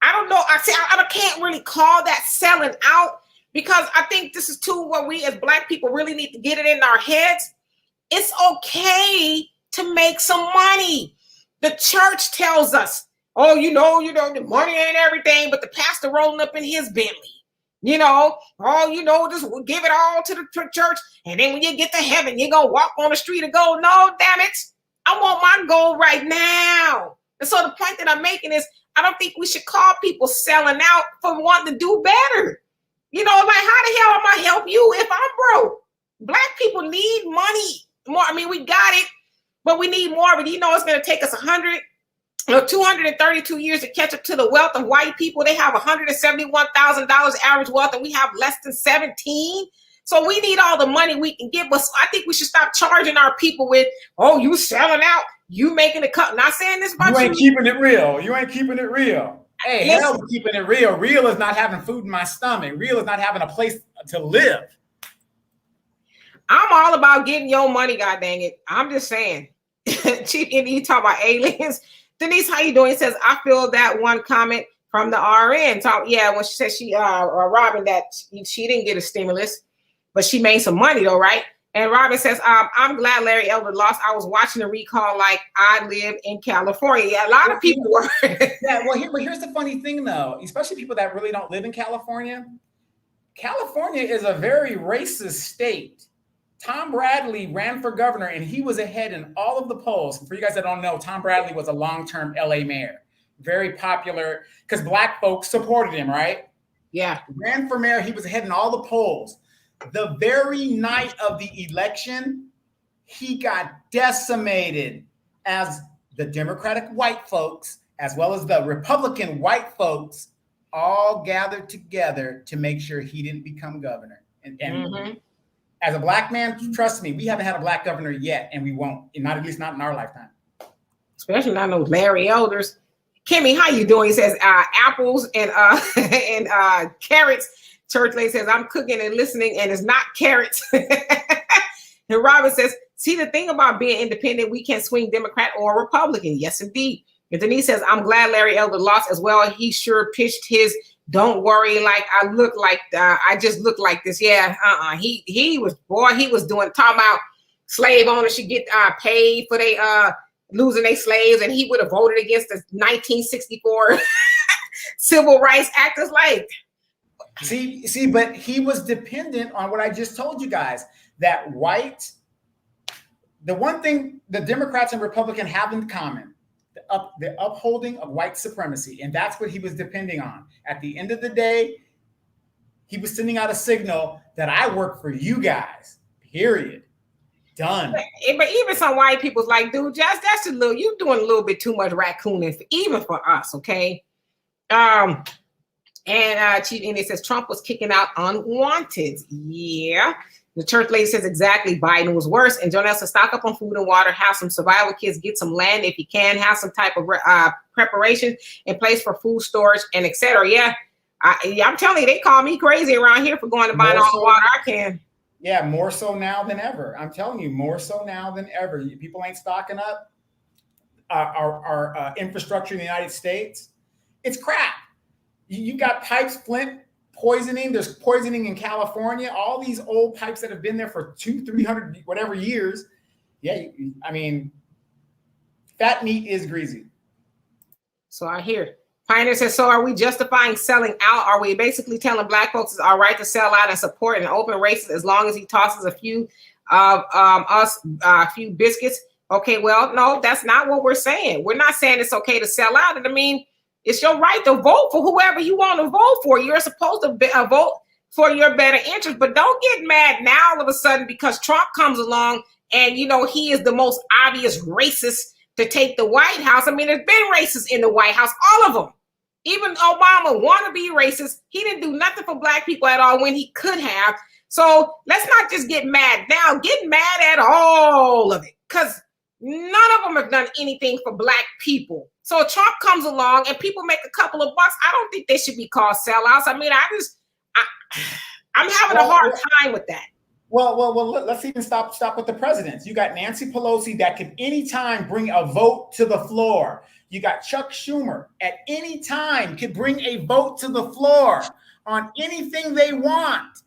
I don't know. I can't really call that selling out, because I think this is too what we as Black people really need to get it in our heads. It's okay to make some money. The church tells us, oh, the money ain't everything, but the pastor rolling up in his Bentley. Just give it all to the church. And then when you get to heaven, you're going to walk on the street of gold. No, damn it. I want my gold right now. And so the point that I'm making is, I don't think we should call people selling out for wanting to do better. How the hell am I help you if I'm broke? Black people need money more. I mean, we got it, but we need more. But it's going to take us 232 years to catch up to the wealth of white people. They have $171,000 average wealth, and we have less than 17. So we need all the money we can get. But I think we should stop charging our people with, oh, you selling out, you making a cut. Not saying this about you. Ain't keeping it real. You ain't keeping it real. Hey, hell, keeping it real. Real is not having food in my stomach. Real is not having a place to live. I'm all about getting your money, god dang it. I'm just saying. Chief Indy, you talk about aliens. Denise, how you doing? He says, I feel that one comment from the RN. When she said Robin, that she didn't get a stimulus, but she made some money though, right? And Robin says, I'm glad Larry Elder lost. I was watching the recall like I live in California. Yeah, a lot of people were. Here's the funny thing though, especially people that really don't live in California. California is a very racist state. Tom Bradley ran for governor and he was ahead in all of the polls. For you guys that don't know, Tom Bradley was a long-term LA mayor. Very popular because Black folks supported him, right? Yeah. Ran for mayor. He was ahead in all the polls. The very night of the election, he got decimated as the Democratic white folks, as well as the Republican white folks, all gathered together to make sure he didn't become governor. And as a Black man, trust me, we haven't had a Black governor yet, and we won't, and at least not in our lifetime. Especially not those Larry Elders. Kimmy, how you doing? He says apples and carrots. Church lady says, I'm cooking and listening, and it's not carrots. And Robin says, see, the thing about being independent, we can swing Democrat or Republican. Yes, indeed. And Denise says, I'm glad Larry Elder lost as well. He sure pitched his don't worry like I look like I just look like this. Yeah, he was doing talking about slave owners should get paid for they losing their slaves, and he would have voted against the 1964 Civil Rights Act. Is like, see, but he was dependent on what I just told you guys, that white. The one thing the Democrats and Republicans have in common, the upholding of white supremacy, and that's what he was depending on. At the end of the day, he was sending out a signal that I work for you guys. Period. Done. But even some white people's like, dude, that's a little. You doing a little bit too much raccooning, even for us, okay? And Chief Indy says Trump was kicking out unwanted. Yeah. The church lady says exactly. Biden was worse. And Jonelle says stock up on food and water, have some survival kits, get some land if you can, have some type of preparation in place for food storage and etc. Yeah, I'm telling you, they call me crazy around here for going to buy all the water I can. Yeah, more so now than ever. I'm telling you, more so now than ever. People ain't stocking up. Our infrastructure in the United States, it's crap. You got pipes, Flint. Poisoning, there's poisoning in California, all these old pipes that have been there for 200-300 whatever years. Yeah, I mean, fat meat is greasy. So I hear. Pioneer says, so are we justifying selling out? Are we basically telling Black folks it's all right to sell out and support an open racist as long as he tosses a few of us a few biscuits? Okay, well, no, that's not what we're saying. We're not saying it's okay to sell out. And I mean, it's your right to vote for whoever you want to vote for. You're supposed to vote for your better interest, but don't get mad now all of a sudden because Trump comes along and, he is the most obvious racist to take the White House. I mean, there's been racists in the White House, all of them. Even Obama wanted to be racist. He didn't do nothing for Black people at all when he could have. So let's not just get mad now. Get mad at all of it because None of them have done anything for black people. So Trump comes along and people make a couple of bucks. I don't think they should be called sellouts. I mean, I'm having a hard time with that. Well, let's even stop with the presidents. You got Nancy Pelosi that could anytime bring a vote to the floor. You got Chuck Schumer at any time could bring a vote to the floor on anything they want.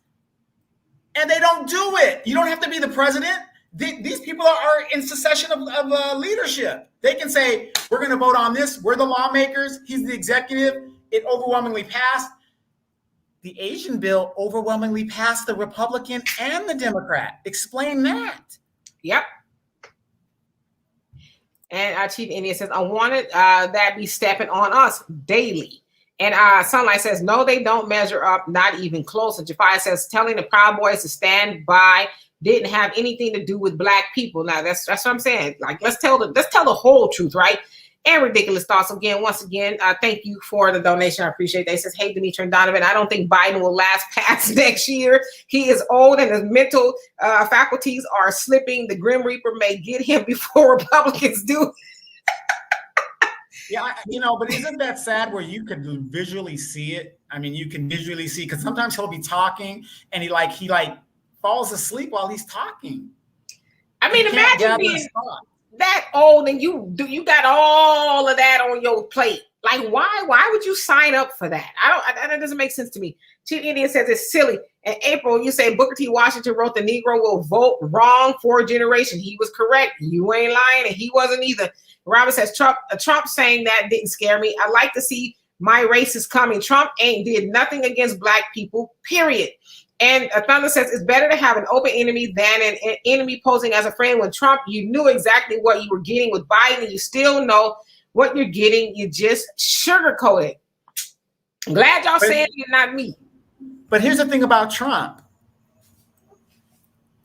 And they don't do it. You don't have to be the president. These people are in succession of leadership. They can say, we're going to vote on this. We're the lawmakers. He's the executive. It overwhelmingly passed. The Asian bill overwhelmingly passed the Republican and the Democrat. Explain that. Yep. And Chief Indian says, I wanted that be stepping on us daily. And Sunlight says, no, they don't measure up, not even close. And Jafar says, telling the Proud Boys to stand by didn't have anything to do with black people. Now that's what I'm saying. Like, let's tell the whole truth, right? And ridiculous thoughts. Once again, thank you for the donation. I appreciate that. He says, hey, Demetra and Donovan, I don't think Biden will last past next year. He is old and his mental faculties are slipping. The Grim Reaper may get him before Republicans do. Yeah, but isn't that sad where you can visually see it? I mean, you can visually see, because sometimes he'll be talking and he falls asleep while he's talking. I mean, imagine being that old and you got all of that on your plate. Like, why would you sign up for that? That doesn't make sense to me. Chief Indian says it's silly. In April, you say Booker T. Washington wrote the Negro will vote wrong for a generation. He was correct. You ain't lying, and he wasn't either. Robert says Trump saying that didn't scare me. I like to see my race is coming. Trump ain't did nothing against black people, period. And Thunder says it's better to have an open enemy than an enemy posing as a friend. When Trump, you knew exactly what you were getting. With Biden, you still know what you're getting. You just sugarcoat it. Glad y'all saying it, not me. But here's the thing about Trump.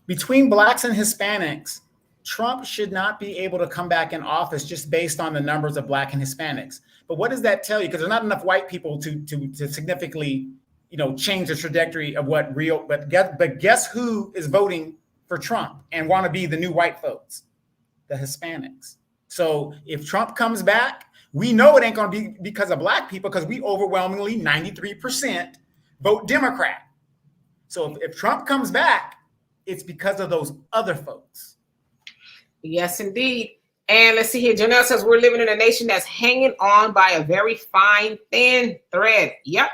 Between blacks and Hispanics, Trump should not be able to come back in office just based on the numbers of black and Hispanics. But what does that tell you? Because there's not enough white people to significantly, change the trajectory of what real. But guess who is voting for Trump and want to be the new white folks? The Hispanics. So if Trump comes back, we know it ain't going to be because of black people, because we overwhelmingly 93% vote Democrat. So if Trump comes back, it's because of those other folks. Yes, indeed. And let's see here. Janelle says we're living in a nation that's hanging on by a very fine, thin thread. Yep.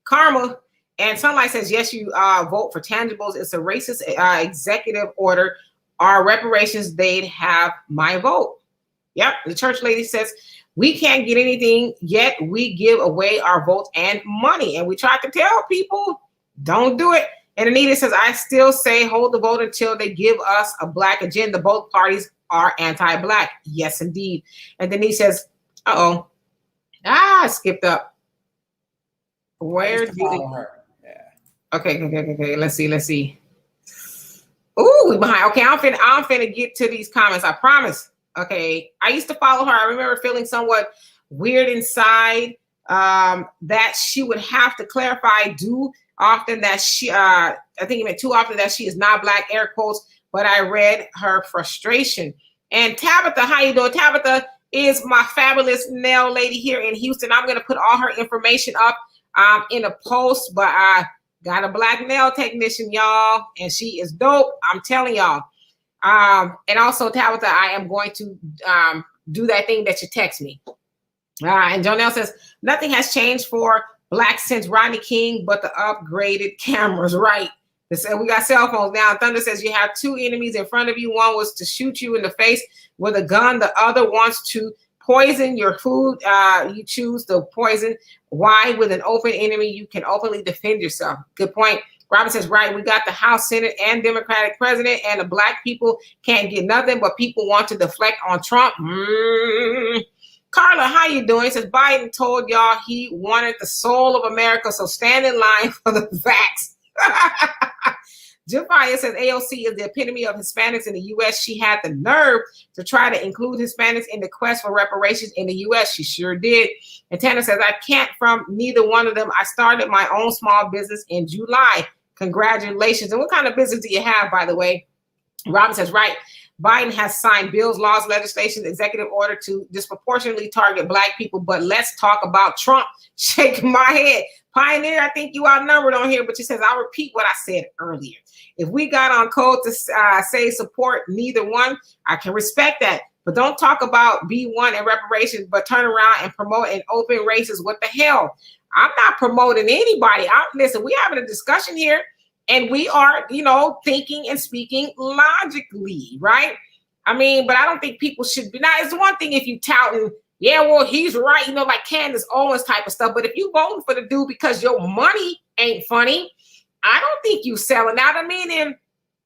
Karma. And Sunlight says, yes, you vote for tangibles. It's a racist executive order. Our reparations, they'd have my vote. Yep. The church lady says, we can't get anything, yet we give away our votes and money. And we try to tell people, don't do it. And Anita says, I still say hold the vote until they give us a black agenda. Both parties are anti-black. Yes, indeed. And Denise says, I skipped up. Where did her? Yeah. Okay. Let's see. Ooh, we behind. Okay, I'm finna get to these comments. I promise. Okay. I used to follow her. I remember feeling somewhat weird inside that she would have to clarify too often that she, I think it meant too often that she is not black, air quotes, but I read her frustration. And Tabitha, how you doing? Tabitha is my fabulous nail lady here in Houston. I'm going to put all her information up in a post, but I got a black nail technician, y'all, and she is dope. I'm telling y'all. And also, Tabitha, I am going to do that thing that you text me. And Jonelle says, nothing has changed for black since Rodney King, but the upgraded cameras, right? We got cell phones now. Thunder says you have two enemies in front of you. One was to shoot you in the face with a gun. The other wants to poison your food. You choose the poison. Why? With an open enemy, you can openly defend yourself. Good point. Robin says, right, we got the House, Senate, and Democratic president, and the black people can't get nothing, but people want to deflect on Trump. Carla, how you doing? He says, Biden told y'all he wanted the soul of America, so stand in line for the vax. Jafia says AOC is the epitome of Hispanics in the U.S. She had the nerve to try to include Hispanics in the quest for reparations in the U.S. She sure did. And Tanner says, I can't from neither one of them. I started my own small business in July. Congratulations. And what kind of business do you have, by the way? Robin says, right. Biden has signed bills, laws, legislation, executive order to disproportionately target Black people. But let's talk about Trump. Shaking my head. Pioneer, I think you outnumbered on here, but she says, I'll repeat what I said earlier. If we got on code to say support neither one, I can respect that. But don't talk about B1 and reparations, but turn around and promote an open racist. What the hell? I'm not promoting anybody. Listen, we're having a discussion here, and we are, thinking and speaking logically, right? I mean, but I don't think people should be. Now, it's one thing if you touting, yeah, well, he's right, like Candace Owens type of stuff. But if you voting for the dude because your money ain't funny, I don't think you selling out. I mean, and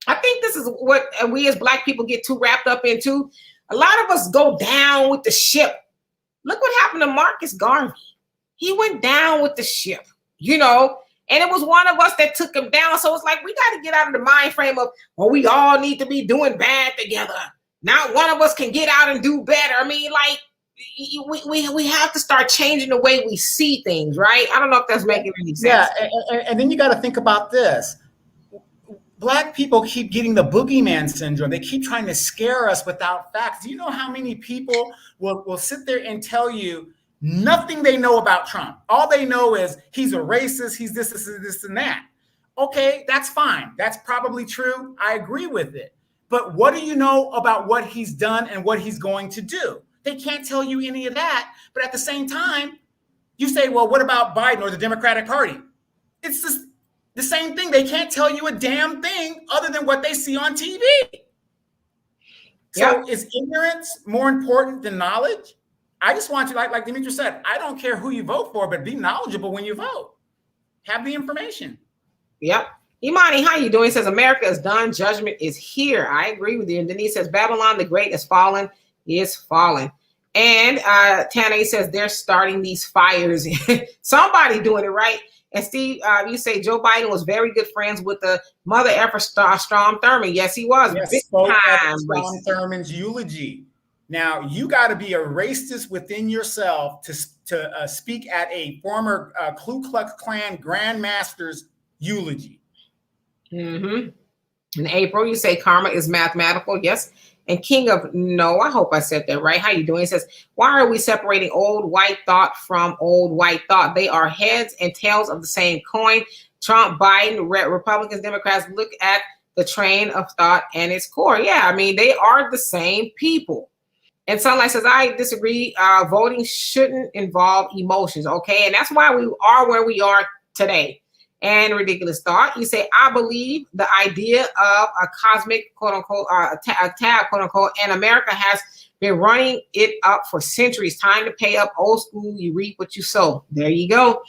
I think this is what we as Black people get too wrapped up into. A lot of us go down with the ship. Look what happened to Marcus Garvey. He went down with the ship, and it was one of us that took him down. So it's like, we got to get out of the mind frame of, well, we all need to be doing bad together. Not one of us can get out and do better. I mean, like, we have to start changing the way we see things, right? I don't know if that's making any sense. Yeah, and then you got to think about this. Black people keep getting the boogeyman syndrome. They keep trying to scare us without facts. Do you know how many people will sit there and tell you nothing they know about Trump? All they know is he's a racist, he's this, and that. Okay, that's fine. That's probably true. I agree with it. But what do you know about what he's done and what he's going to do? They can't tell you any of that. But at the same time, you say, well, what about Biden or the Democratic Party? It's just the same thing. They can't tell you a damn thing other than what they see on TV. So Is ignorance more important than knowledge? I just want you, like Demetra said, I don't care who you vote for, but be knowledgeable when you vote. Have the information. Yep. Imani, how you doing? He says, America is done. Judgment is here. I agree with you. And Denise says, Babylon the Great is fallen. And Tana says, they're starting these fires. Somebody doing it, right? And Steve, you say Joe Biden was very good friends with the mother effer Strom Thurmond. Yes, he was. Yes, spoke at Strom Thurmond's eulogy. Now, you got to be a racist within yourself to speak at a former Ku Klux Klan Grand Master's eulogy. Mm-hmm. In April, you say karma is mathematical. Yes. And King of No, I hope I said that right. How you doing? He says, why are we separating old white thought from old white thought? They are heads and tails of the same coin. Trump, Biden, Republicans, Democrats, look at the train of thought and its core. Yeah, I mean, they are the same people. And Sunlight says, I disagree. Voting shouldn't involve emotions. Okay. And that's why we are where we are today. And Ridiculous Thought, you say, I believe the idea of a cosmic, quote unquote, attack, quote unquote, and America has been running it up for centuries. Time to pay up. Old school, you reap what you sow. There you go.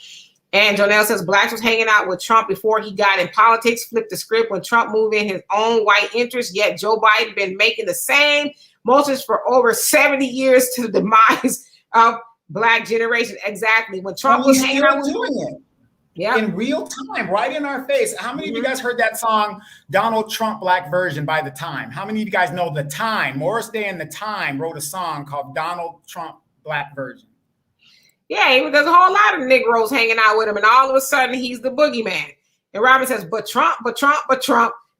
And Jonelle says, Blacks was hanging out with Trump before he got in politics, flipped the script when Trump moved in his own white interests, yet Joe Biden been making the same motions for over 70 years to the demise of Black generation. Exactly. When Trump was hanging out with doing it. Yeah, in real time, right in our face. How many of you guys heard that song, Donald Trump Black Version by The Time? How many of you guys know The Time? Morris Day and The Time wrote a song called Donald Trump Black Version. Yeah, there's a whole lot of Negroes hanging out with him, and all of a sudden he's the boogeyman. And Robin says, but Trump.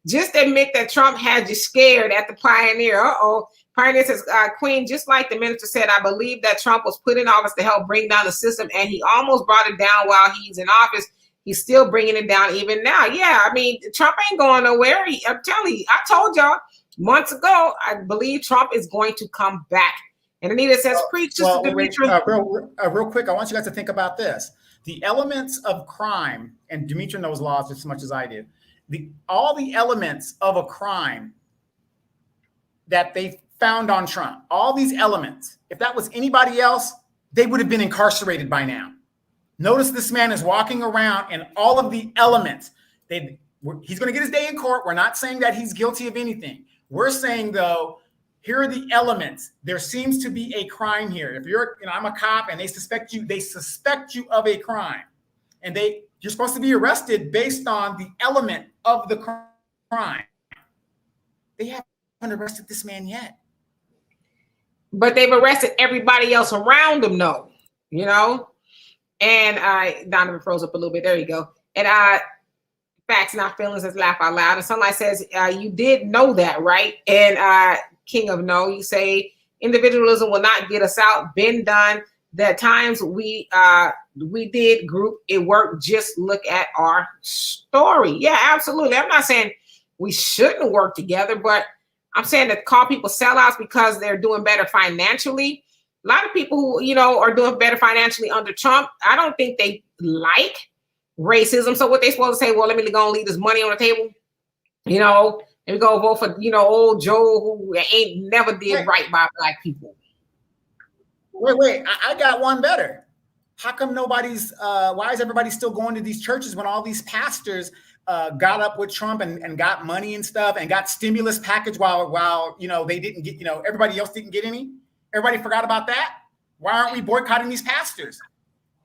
Just admit that Trump had you scared at the Pioneer. Uh-oh. Pioneer says, Queen, just like the minister said, I believe that Trump was put in office to help bring down the system, and he almost brought it down while he's in office. He's still bringing it down even now. Yeah, I mean, Trump ain't going nowhere. I'm telling you, I told y'all months ago, I believe Trump is going to come back. And Anita says, preach, Sister Demetra. Real quick, I want you guys to think about this. The elements of crime, and Demetra knows laws just as much as I do, all the elements of a crime that they found on Trump, all these elements, if that was anybody else, they would have been incarcerated by now. Notice this man is walking around and all of the elements, he's going to get his day in court. We're not saying that he's guilty of anything. We're saying, though, here are the elements. There seems to be a crime here. If I'm a cop and they suspect you of a crime, and you're supposed to be arrested based on the element of the crime. They haven't arrested this man yet. But they've arrested everybody else around him, though, And Donovan froze up a little bit. There you go. And facts, not feelings, says laugh out loud. And Sunlight says, you did know that, right? And King of No. You say individualism will not get us out. Been done. The times we did group, it worked. Just look at our story. Yeah, absolutely. I'm not saying we shouldn't work together, but I'm saying to call people sellouts because they're doing better financially. A lot of people who, you know, are doing better financially under Trump, I don't think they like racism. So what they supposed to say, well, let me go and leave this money on the table, you know, and go vote for, you know, old Joe who ain't never did right by black people. Wait, I got one better. How come nobody's, why is everybody still going to these churches when all these pastors got up with Trump and got money and stuff and got stimulus package while, you know, they didn't get, you know, everybody else didn't get any? Everybody forgot about that? Why aren't we boycotting these pastors?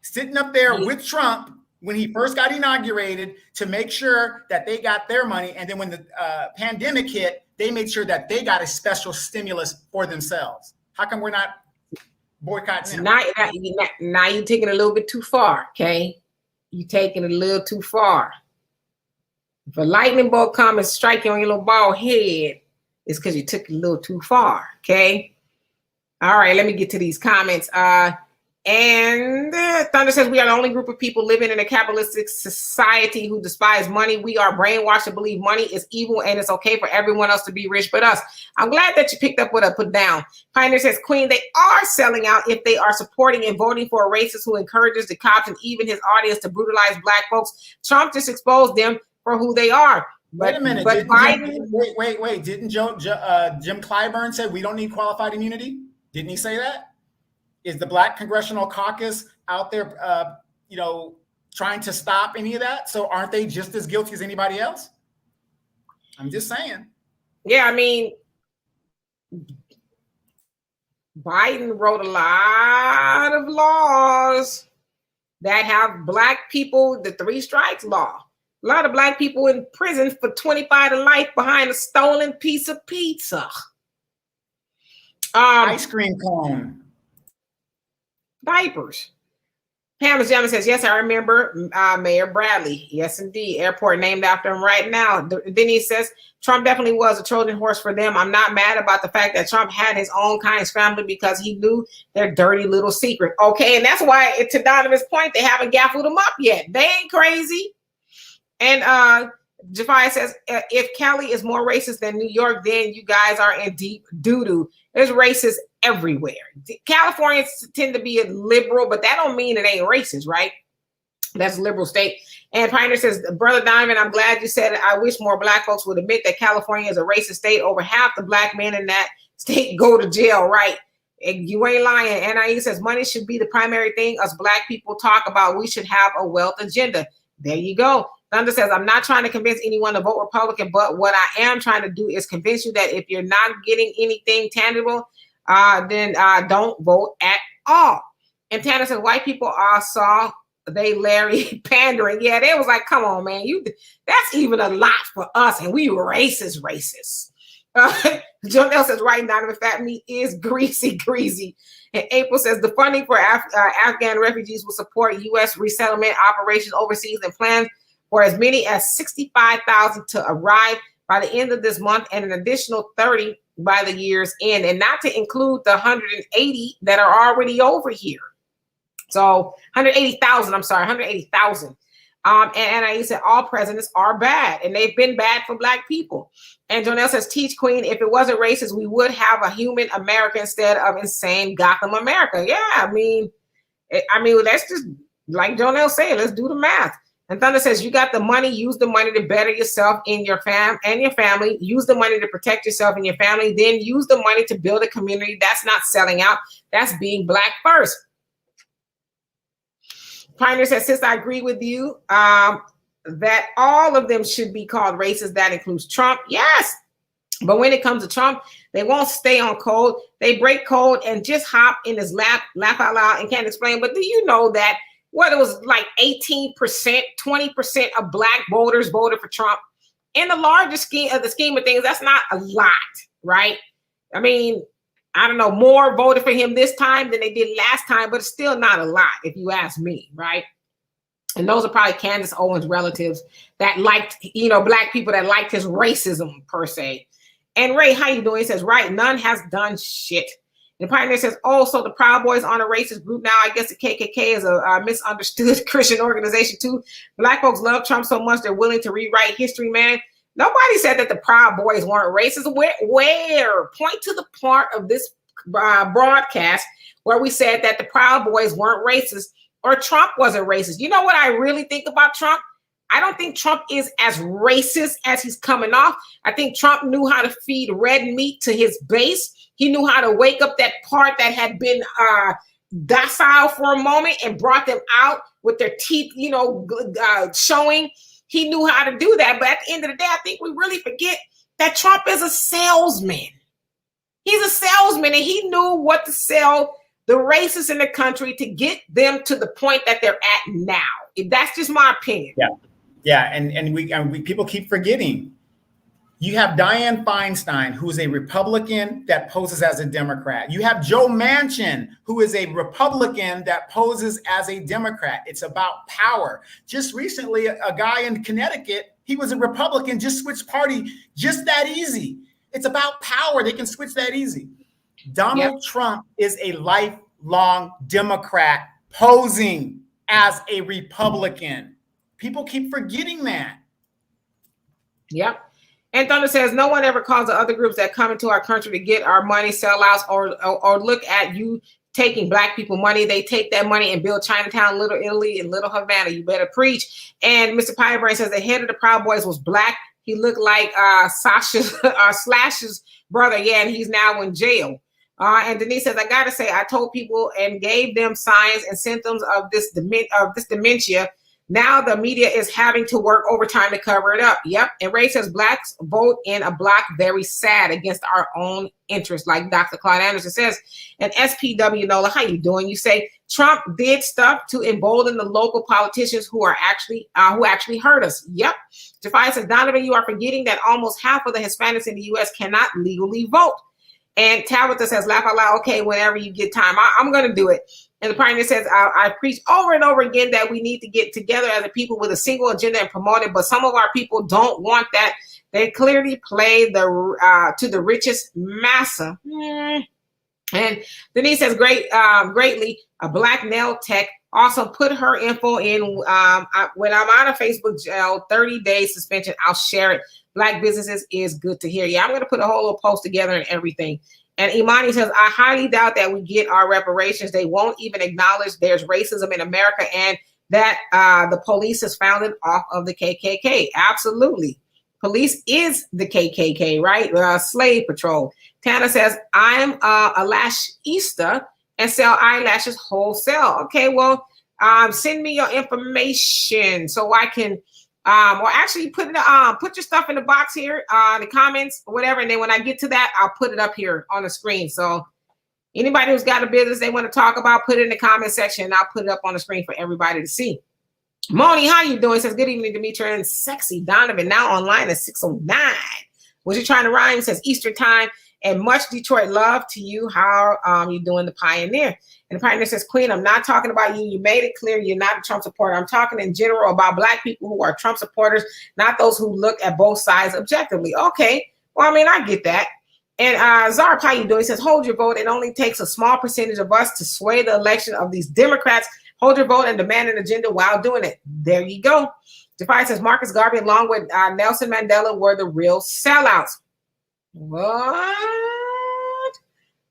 Sitting up there with Trump when he first got inaugurated to make sure that they got their money. And then when the pandemic hit, they made sure that they got a special stimulus for themselves. How come we're not boycotting them? Now you're taking it a little bit too far, okay? You're taking it a little too far. If a lightning bolt comes and strike you on your little bald head, it's because you took it a little too far, okay? All right, let me get to these comments. And Thunder says, we are the only group of people living in a capitalistic society who despise money. We are brainwashed to believe money is evil and it's okay for everyone else to be rich but us. I'm glad that you picked up what I put down. Pioneer says, Queen, they are selling out if they are supporting and voting for a racist who encourages the cops and even his audience to brutalize black folks. Trump just exposed them for who they are. Wait a minute. But Biden, wait. Didn't Jim Clyburn say we don't need qualified immunity? Didn't he say that? Is the Black Congressional Caucus out there, you know, trying to stop any of that? So aren't they just as guilty as anybody else? I'm just saying. Yeah, I mean, Biden wrote a lot of laws that have black people, the 3 strikes law. A lot of black people in prison for 25 to life behind a stolen piece of pizza. Ice cream cone. Diapers. Pamela Jama says, yes, I remember Mayor Bradley. Yes, indeed. Airport named after him right now. Then he says, Trump definitely was a Trojan horse for them. I'm not mad about the fact that Trump had his own kind scrambled because he knew their dirty little secret. Okay, and that's why, to Donovan's point, they haven't gaffled him up yet. They ain't crazy. And Jafar says, if Cali is more racist than New York, then you guys are in deep doo-doo. There's racists everywhere. Californians tend to be a liberal, but that don't mean it ain't racist, right? That's a liberal state. And Pioneer says, Brother Donovan, I'm glad you said it. I wish more black folks would admit that California is a racist state. Over half the black men in that state go to jail, right? And you ain't lying. NIE says, money should be the primary thing us black people talk about. We should have a wealth agenda. There you go. Thunder says, I'm not trying to convince anyone to vote Republican, but what I am trying to do is convince you that if you're not getting anything tangible, then don't vote at all. And Tanner says, white people all saw they Larry pandering. Yeah, they was like, come on, man, that's even a lot for us, and we racist. Jonelle says, right now, the fat meat is greasy. And April says, the funding for Afghan refugees will support U.S. resettlement operations overseas and plans for as many as 65,000 to arrive by the end of this month and an additional 30 by the year's end, and not to include the 180 that are already over here. So 180,000. And I said all presidents are bad, and they've been bad for black people. And Jonelle says, teach Queen, if it wasn't racist, we would have a human America instead of insane Gotham America. Yeah, I mean, let's just, like Jonelle said, let's do the math. And Thunder says, you got the money, use the money to better yourself and your family. Use the money to protect yourself and your family. Then use the money to build a community. That's not selling out. That's being black first. Pioneer says, sis, I agree with you that all of them should be called racist. That includes Trump. Yes. But when it comes to Trump, they won't stay on code. They break code and just hop in his lap, laugh out loud and can't explain. But do you know that what it was like 18%, 20% of black voters voted for Trump? In the larger scheme of things, that's not a lot, right? I mean, I don't know, more voted for him this time than they did last time, but it's still not a lot if you ask me, right? And those are probably Candace Owens' relatives that liked, black people that liked his racism per se. And Ray, how you doing? He says, right, none has done shit. And the Pioneer says, oh, so the Proud Boys aren't a racist group now. I guess the KKK is a misunderstood Christian organization too. Black folks love Trump so much they're willing to rewrite history, man. Nobody said that the Proud Boys weren't racist. Where? Point to the part of this broadcast where we said that the Proud Boys weren't racist or Trump wasn't racist. You know what I really think about Trump? I don't think Trump is as racist as he's coming off. I think Trump knew how to feed red meat to his base. He knew how to wake up that part that had been docile for a moment and brought them out with their teeth, showing. He knew how to do that. But at the end of the day, I think we really forget that Trump is a salesman. He's a salesman, and he knew what to sell the racists in the country to get them to the point that they're at now. That's just my opinion. Yeah, and we people keep forgetting. You have Dianne Feinstein, who is a Republican that poses as a Democrat. You have Joe Manchin, who is a Republican that poses as a Democrat. It's about power. Just recently, a guy in Connecticut, he was a Republican, just switched party, just that easy. It's about power. They can switch that easy. Donald Trump is a lifelong Democrat posing as a Republican. People keep forgetting that. Yep. And Thunder says, no one ever calls the other groups that come into our country to get our money, sellouts, or look at you taking Black people money. They take that money and build Chinatown, Little Italy, and Little Havana. You better preach. And Mr. Pinebrain says the head of the Proud Boys was Black. He looked like Slash's brother. Yeah, and he's now in jail. And Denise says, I got to say, I told people and gave them signs and symptoms of this dementia. Now the media is having to work overtime to cover it up. Yep. And Ray says blacks vote in a block very sad against our own interests, like Dr. Claude Anderson says. And SPW Nola, how you doing? You say Trump did stuff to embolden the local politicians who actually hurt us. Yep. Jafai says, Donovan, you are forgetting that almost half of the Hispanics in the U.S. cannot legally vote. And Tabitha says, laugh out loud. Okay, whenever you get time, I'm going to do it. And the Pioneer says, I preach over and over again that we need to get together as a people with a single agenda and promote it. But some of our people don't want that. They clearly play to the richest massa. And Denise says, greatly, a Black nail tech. Also put her info in. When I'm out of Facebook jail, 30 days suspension, I'll share it. Black businesses is good to hear. Yeah, I'm going to put a whole little post together and everything. And Imani says, I highly doubt that we get our reparations. They won't even acknowledge there's racism in America and that the police is founded off of the KKK. Absolutely. Police is the KKK, right? Slave patrol. Tana says, I'm a lashista and sell eyelashes wholesale. Okay, well, send me your information so I can or actually put your stuff in the box here, the comments or whatever. And then when I get to that, I'll put it up here on the screen. So anybody who's got a business they want to talk about, put it in the comment section and I'll put it up on the screen for everybody to see. Moni, how you doing? Says, good evening, Demetra and sexy Donovan, now online at 6:09. Was you trying to rhyme? Says Eastern time and much Detroit love to you. How you doing, the Pioneer? And the Pioneer says, Queen, I'm not talking about you. You made it clear you're not a Trump supporter. I'm talking in general about Black people who are Trump supporters, not those who look at both sides objectively. Okay. Well, I mean, I get that. And Zarp, how you doing? He says, hold your vote. It only takes a small percentage of us to sway the election of these Democrats. Hold your vote and demand an agenda while doing it. There you go. Defy says, Marcus Garvey, along with Nelson Mandela, were the real sellouts. What?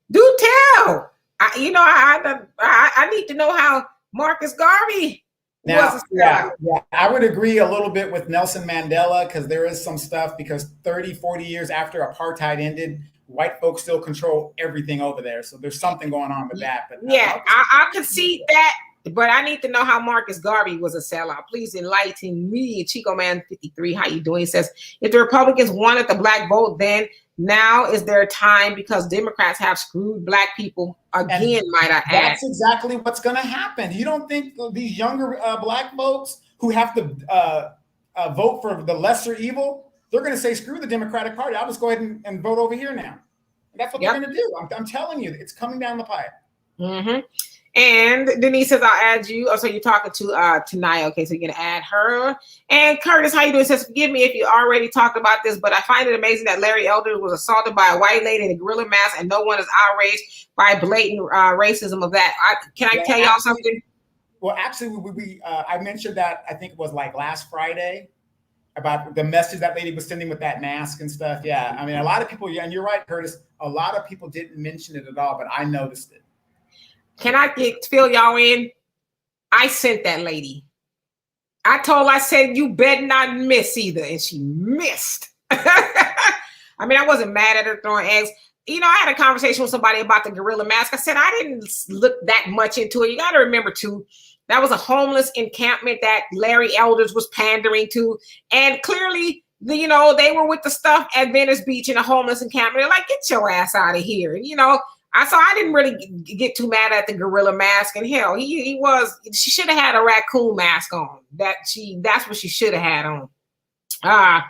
Do tell. I need to know how Marcus Garvey was a sellout. Yeah, I would agree a little bit with Nelson Mandela because there is some stuff because 30, 40 years after apartheid ended, white folks still control everything over there. So there's something going on with that. But yeah, I concede that. But I need to know how Marcus Garvey was a sellout. Please enlighten me. Chico Man 53, how you doing? He says, if the Republicans wanted the Black vote, then now is their time because Democrats have screwed Black people again, might I add. That's exactly what's going to happen. You don't think these younger Black folks who have to vote for the lesser evil, they're going to say, screw the Democratic Party. I'll just go ahead and vote over here now. And that's what they're going to do. I'm telling you, it's coming down the pipe. Mm-hmm. And Denise says, I'll add you. Oh, so you're talking to Tanaya. Okay, so you're going to add her. And Curtis, how you doing? Says, forgive me if you already talked about this, but I find it amazing that Larry Elder was assaulted by a white lady in a gorilla mask and no one is outraged by blatant racism of that. Can I tell y'all something? Well, actually, I mentioned that, I think it was like last Friday, about the message that lady was sending with that mask and stuff. Yeah, I mean, a lot of people, and you're right, Curtis, a lot of people didn't mention it at all, but I noticed it. Can I fill y'all in? I sent that lady. I said, you better not miss either. And she missed. I mean, I wasn't mad at her throwing eggs. You know, I had a conversation with somebody about the gorilla mask. I said, I didn't look that much into it. You got to remember, too, that was a homeless encampment that Larry Elders was pandering to. And clearly, they were with the stuff at Venice Beach in a homeless encampment. They're like, get your ass out of here. I didn't really get too mad at the gorilla mask. And hell, she should have had a raccoon mask on. That's what she should have had on.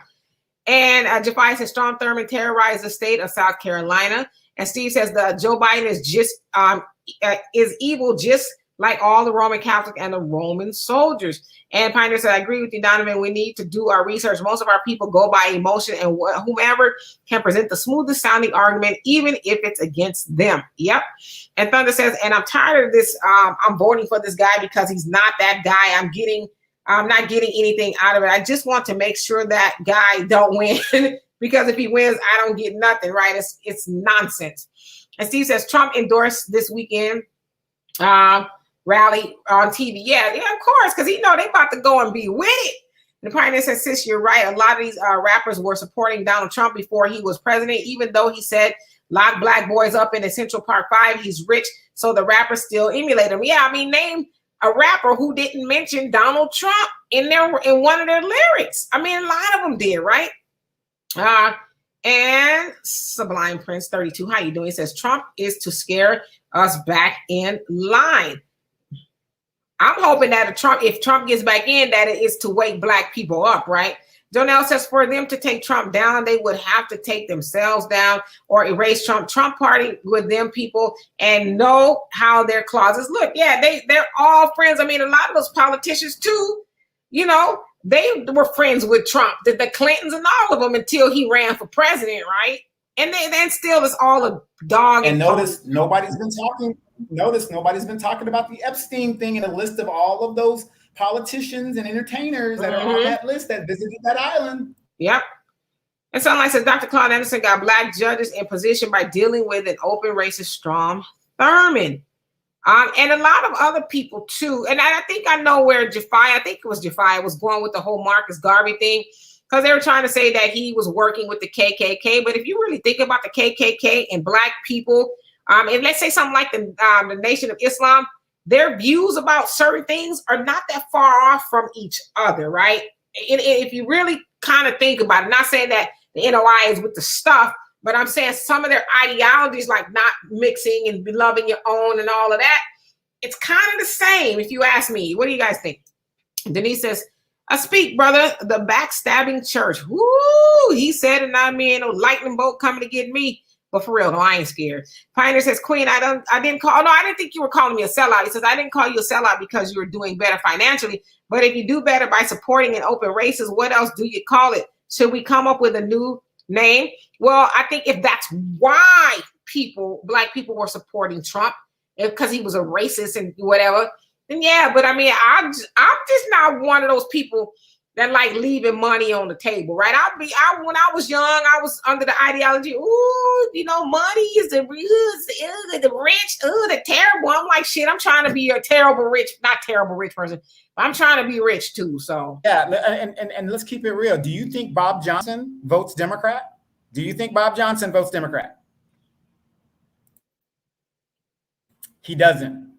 And Jafai says Strom Thurmond terrorized the state of South Carolina. And Steve says Joe Biden is just is evil, just like all the Roman Catholic and the Roman soldiers. And Pioneer said, I agree with you, Donovan. We need to do our research. Most of our people go by emotion, and whomever can present the smoothest sounding argument, even if it's against them. Yep. And Thunder says, and I'm tired of this. I'm voting for this guy because he's not that guy. I'm not getting anything out of it. I just want to make sure that guy don't win because if he wins, I don't get nothing, right? It's nonsense. And Steve says Trump endorsed this weekend rally on TV. Yeah, of course, because they about to go and be with it. And the Pioneer says, sis, you're right. A lot of these rappers were supporting Donald Trump before he was president, even though he said lock black boys up in the Central Park 5. He's rich, so the rappers still emulate him. Yeah, I mean, name a rapper who didn't mention Donald Trump in one of their lyrics. I mean, a lot of them did, right? And Sublime Prince 32, how you doing? He says Trump is to scare us back in line. I'm hoping that if Trump gets back in, that it is to wake black people up, right? Jonelle says for them to take Trump down, they would have to take themselves down or erase Trump. Trump party with them people and know how their closets look. Yeah, they're all friends. I mean, a lot of those politicians too, they were friends with Trump, the Clintons and all of them until he ran for president, right? And then still it's all a dog. And notice nobody's been talking about the Epstein thing in a list of all of those politicians and entertainers that are on that list that visited that island. Yep. And Sunlight says Dr. Claude Anderson got black judges in position by dealing with an open racist Strom Thurmond. And a lot of other people too. And I think I know where Jafai was going with the whole Marcus Garvey thing, because they were trying to say that he was working with the KKK. But if you really think about the KKK and black people, and let's say something like the Nation of Islam, their views about certain things are not that far off from each other, right? If you really kind of think about it, not saying that the NOI is with the stuff, but I'm saying some of their ideologies, like not mixing and loving your own and all of that, it's kind of the same, if you ask me. What do you guys think? Denise says, I speak, brother, the backstabbing church. Woo! He said, and I mean, no lightning bolt coming to get me. But for real, no, I ain't scared. Pioneer says, Queen, I didn't think you were calling me a sellout. He says, I didn't call you a sellout because you were doing better financially. But if you do better by supporting an open racist, what else do you call it? Should we come up with a new name? Well, I think if that's why black people were supporting Trump, because he was a racist and whatever, then yeah. But I mean, I'm just not one of those people that like leaving money on the table, right? When I was young, I was under the ideology, money is the rich, the terrible. I'm like, shit, I'm trying to be a not terrible rich person. I'm trying to be rich too. So yeah, and let's keep it real. Do you think Bob Johnson votes Democrat? He doesn't.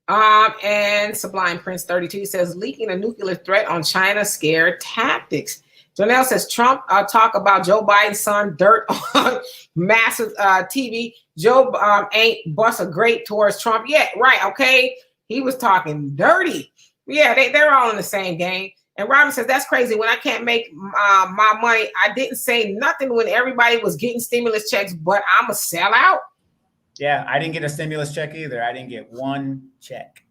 And Sublime Prince 32 says leaking a nuclear threat on China scare tactics. Janelle says Trump talk about Joe Biden's son dirt on massive TV. Joe ain't bust a grape towards Trump yet, right? Okay, he was talking dirty. Yeah, they're all in the same game. And Robin says that's crazy. When I can't make my money, I didn't say nothing when everybody was getting stimulus checks, but I'm a sellout. Yeah, I didn't get a stimulus check either. I didn't get one check.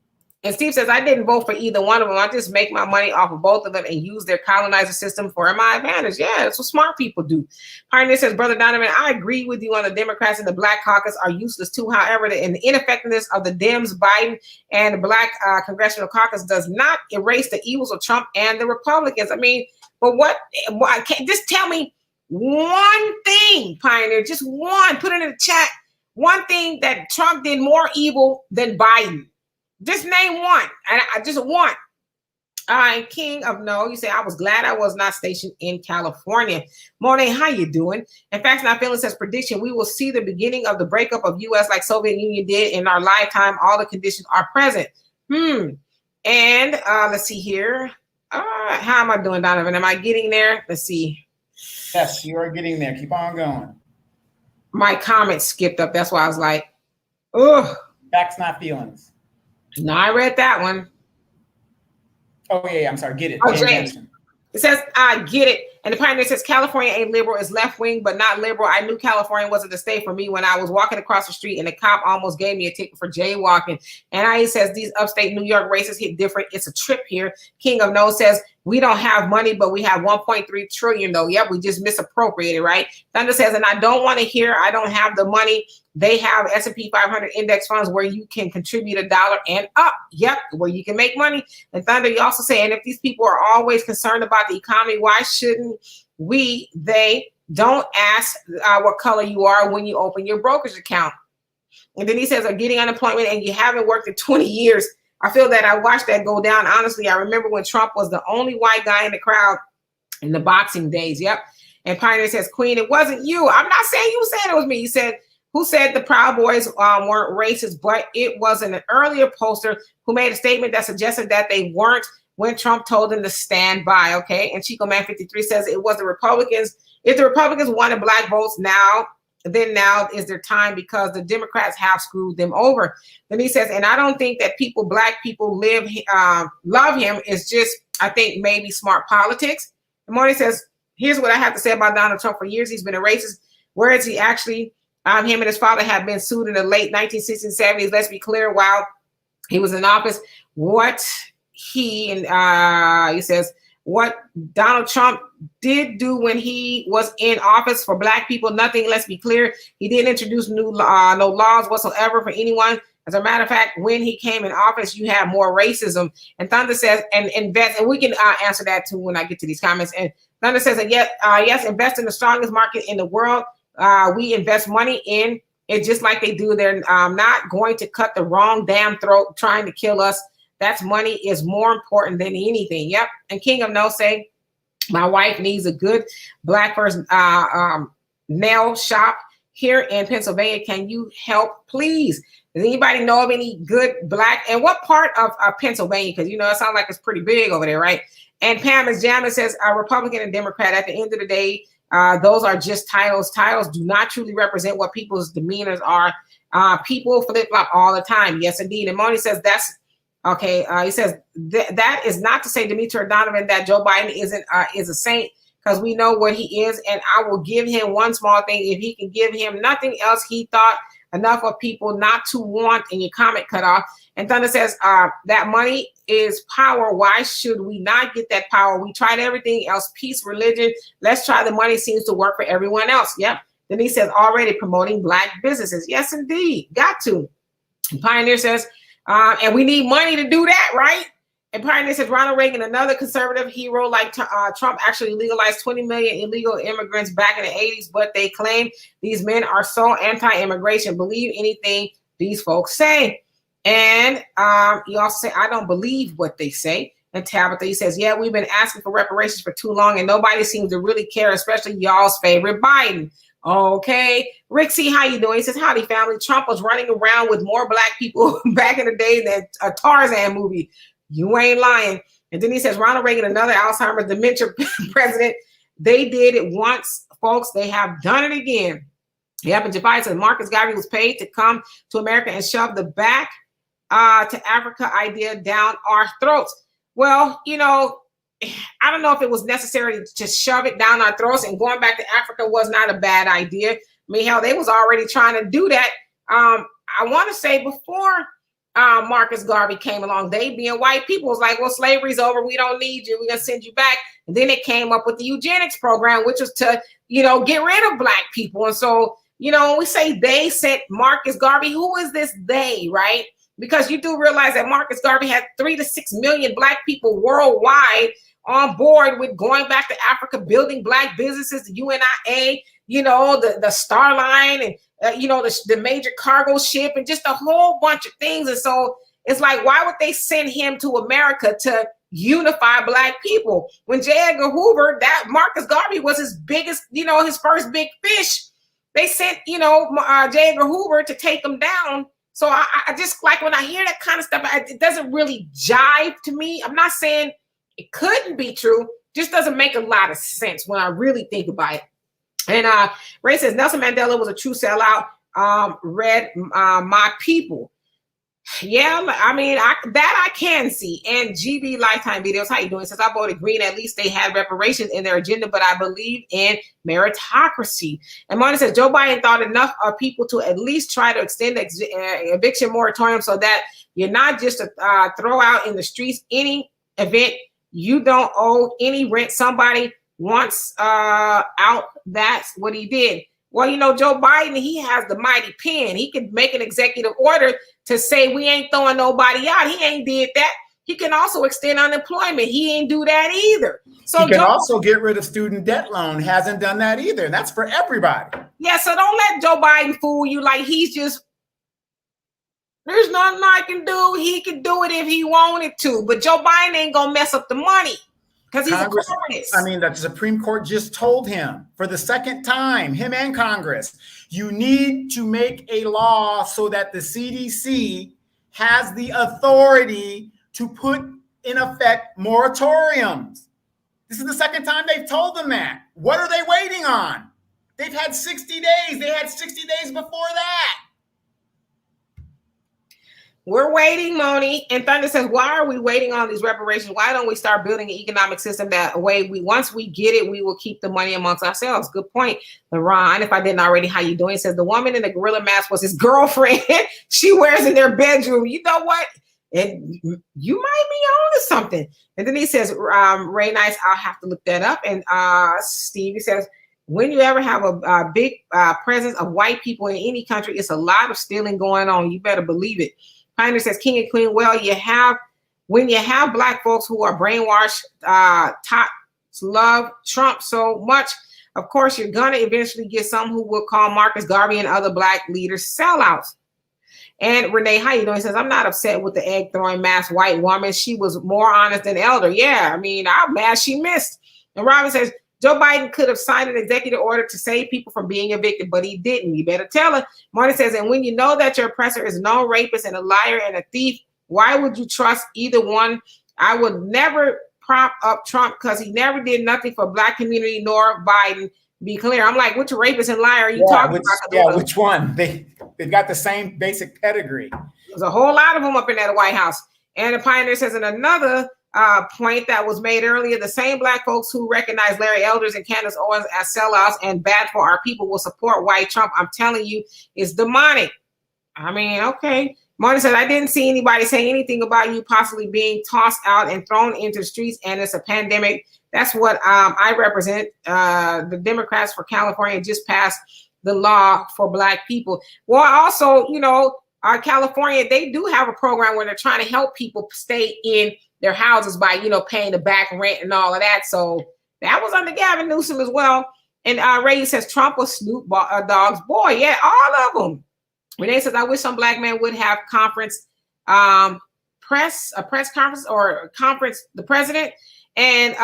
And Steve says, I didn't vote for either one of them. I just make my money off of both of them and use their colonizer system for my advantage. Yeah, that's what smart people do. Pioneer says, Brother Donovan, I agree with you on the Democrats and the Black caucus are useless too. However, the ineffectiveness of the Dems, Biden, and the Black Congressional Caucus does not erase the evils of Trump and the Republicans. I mean, but what can't just tell me one thing, Pioneer, just one, put it in the chat. One thing that Trump did more evil than Biden. Just name one. And I just want. King of No, you say, I was glad I was not stationed in California. Monet, how you doing? In fact, Not Feeling says prediction, we will see the beginning of the breakup of U.S. like Soviet Union did in our lifetime. All the conditions are present. And let's see here. How am I doing, Donovan? Am I getting there? Let's see. Yes, you are getting there. Keep on going. My comments skipped up. That's why I was like, ugh. Facts, not feelings. No, I read that one. Oh, yeah, I'm sorry. Get it. Oh, James. It says, I get it. And the Pioneer says, California ain't liberal, it's left wing, but not liberal. I knew California wasn't the state for me when I was walking across the street and the cop almost gave me a ticket for jaywalking. And he says, these upstate New York races hit different. It's a trip here. King of No says, we don't have money, but we have 1.3 trillion though. Yep, we just misappropriated, right? Thunder says, and I don't want to hear, I don't have the money. They have S&P 500 index funds where you can contribute $1 and up. Yep, where you can make money. And Thunder, you also say, and if these people are always concerned about the economy, why shouldn't they don't ask what color you are when you open your brokerage account? And then he says, are getting unemployment and you haven't worked in 20 years. I feel that I watched that go down. Honestly, I remember when Trump was the only white guy in the crowd in the boxing days. Yep. And Pioneer says, Queen, it wasn't you. I'm not saying you said it was me. He said, who said the Proud Boys weren't racist, but it was an earlier poster who made a statement that suggested that they weren't when Trump told them to stand by. Okay. And Chico Man 53 says it was the Republicans. If the Republicans wanted black votes now is their time because the Democrats have screwed them over. Then he says, and I don't think that black people love him. It's just, I think maybe smart politics. And Marty says, here's what I have to say about Donald Trump. For years, he's been a racist. Where is he actually? Him and his father have been sued in the late 1960s and 70s. Let's be clear, while he was in office, he says, what Donald Trump did do when he was in office for black people, nothing. Let's be clear. He didn't introduce no laws whatsoever for anyone. As a matter of fact, when he came in office, you have more racism. And Thunder says, and invest, and we can answer that too when I get to these comments. And Thunder says, and yes, invest in the strongest market in the world. We invest money in it just like they do. They're not going to cut the wrong damn throat trying to kill us. That's money is more important than anything. Yep. And King of No say, my wife needs a good black person nail shop here in Pennsylvania. Can you help, please? Does anybody know of any good black? And what part of Pennsylvania? Because, it sounds like it's pretty big over there, right? And Pam is jamming, says, Republican and Democrat, at the end of the day, those are just titles. Titles do not truly represent what people's demeanors are. People flip-flop all the time. Yes, indeed. And Moni says that's okay. He says that is not to say, Demetra and Donovan, that Joe Biden is a saint, because we know what he is. And I will give him one small thing. If he can give him nothing else, he thought enough of people not to want, and your comment cut off. And Thunder says that money is power. Why should we not get that power? We tried everything else, peace, religion. Let's try the money. Seems to work for everyone else. Yep. Then he says already promoting black businesses. Yes, indeed. Got to. And Pioneer says, and we need money to do that, right? And Pioneer says Ronald Reagan, another conservative hero like Trump, actually legalized 20 million illegal immigrants back in the 80s, but they claim these men are so anti-immigration. Believe anything these folks say. And you also say, I don't believe what they say. And Tabitha, he says, yeah, we've been asking for reparations for too long, and nobody seems to really care, especially y'all's favorite Biden. Okay. Rick C., how you doing? He says, howdy, family. Trump was running around with more black people back in the day than a Tarzan movie. You ain't lying. And then he says, Ronald Reagan, another Alzheimer's dementia president. They did it once, folks. They have done it again. Yep. And Jafai says Marcus Garvey was paid to come to America and shove the back to Africa idea down our throats. Well, I don't know if it was necessary to shove it down our throats, and going back to Africa was not a bad idea. I mean, hell, they was already trying to do that I want to say before Marcus Garvey came along, they being white people was like, well, slavery's over. We don't need you. We're going to send you back. And then it came up with the eugenics program, which was to, get rid of black people. And so, when we say they sent Marcus Garvey, who is this they, right? Because you do realize that Marcus Garvey had 3 to 6 million black people worldwide on board with going back to Africa, building black businesses, the UNIA, the Star Line, and the major cargo ship, and just a whole bunch of things. And so it's like, why would they send him to America to unify black people? When J. Edgar Hoover, that Marcus Garvey was his biggest, his first big fish. They sent, J. Edgar Hoover to take him down. So I just like when I hear that kind of stuff, it doesn't really jive to me. I'm not saying it couldn't be true, just doesn't make a lot of sense when I really think about it. And Ray says Nelson Mandela was a true sellout. Read My People. Yeah, I mean, I can see. And GB Lifetime Videos, how you doing? Says I voted green. At least they had reparations in their agenda, but I believe in meritocracy. And Martin says Joe Biden thought enough of people to at least try to extend the eviction moratorium so that you're not just throw out in the streets any event you don't owe any rent. Somebody wants out. That's what he did. Well, Joe Biden, he has the mighty pen. He can make an executive order to say we ain't throwing nobody out. He ain't did that. He can also extend unemployment. He ain't do that either. So he can also get rid of student debt loan. Hasn't done that either. That's for everybody. Yeah, so don't let Joe Biden fool you like he's just, there's nothing I can do. He can do it if he wanted to. But Joe Biden ain't going to mess up the money. Because he's Congress, a communist. I mean, the Supreme Court just told him for the second time, him and Congress, you need to make a law so that the CDC has the authority to put in effect moratoriums. This is the second time they've told them that. What are they waiting on? They've had 60 days. They had 60 days before that. We're waiting, Moni. And Thunder says, why are we waiting on these reparations? Why don't we start building an economic system that way once we get it, we will keep the money amongst ourselves? Good point. LeRon, if I didn't already, how you doing? Says the woman in the gorilla mask was his girlfriend. She wears in their bedroom. You know what? And you might be on to something. And then he says, Ray Nice, I'll have to look that up. And Stevie says, when you ever have a big presence of white people in any country, it's a lot of stealing going on. You better believe it. Pioneer says, King and Queen, well, when you have black folks who are brainwashed, love Trump so much, of course, you're going to eventually get some who will call Marcus Garvey and other black leaders sellouts. And Renee, how you doing? He says, I'm not upset with the egg-throwing mass white woman. She was more honest than Elder. Yeah, I mean, I'm mad she missed. And Robin says, Joe Biden could have signed an executive order to save people from being evicted, but he didn't. You better tell her. Marty says, and when you know that your oppressor is a known rapist and a liar and a thief, why would you trust either one? I would never prop up Trump because he never did nothing for black community nor Biden. Be clear. I'm like, which rapist and liar are you talking about? Yeah, which one? They've got the same basic pedigree. There's a whole lot of them up in that White House. And the Pioneer says in another point that was made earlier, the same black folks who recognize Larry Elders and Candace Owens as sellouts and bad for our people will support white Trump. I'm telling you, it's demonic. I mean, okay. Martin said, I didn't see anybody say anything about you possibly being tossed out and thrown into the streets, and it's a pandemic. That's what I represent. The Democrats for California just passed the law for black people. Well, also, California, they do have a program where they're trying to help people stay in their houses by, paying the back rent and all of that. So that was under Gavin Newsom as well. And Ray says Trump was Snoop Dogg's boy. Yeah, all of them. Renee says, I wish some black man would have press conference or conference the president. And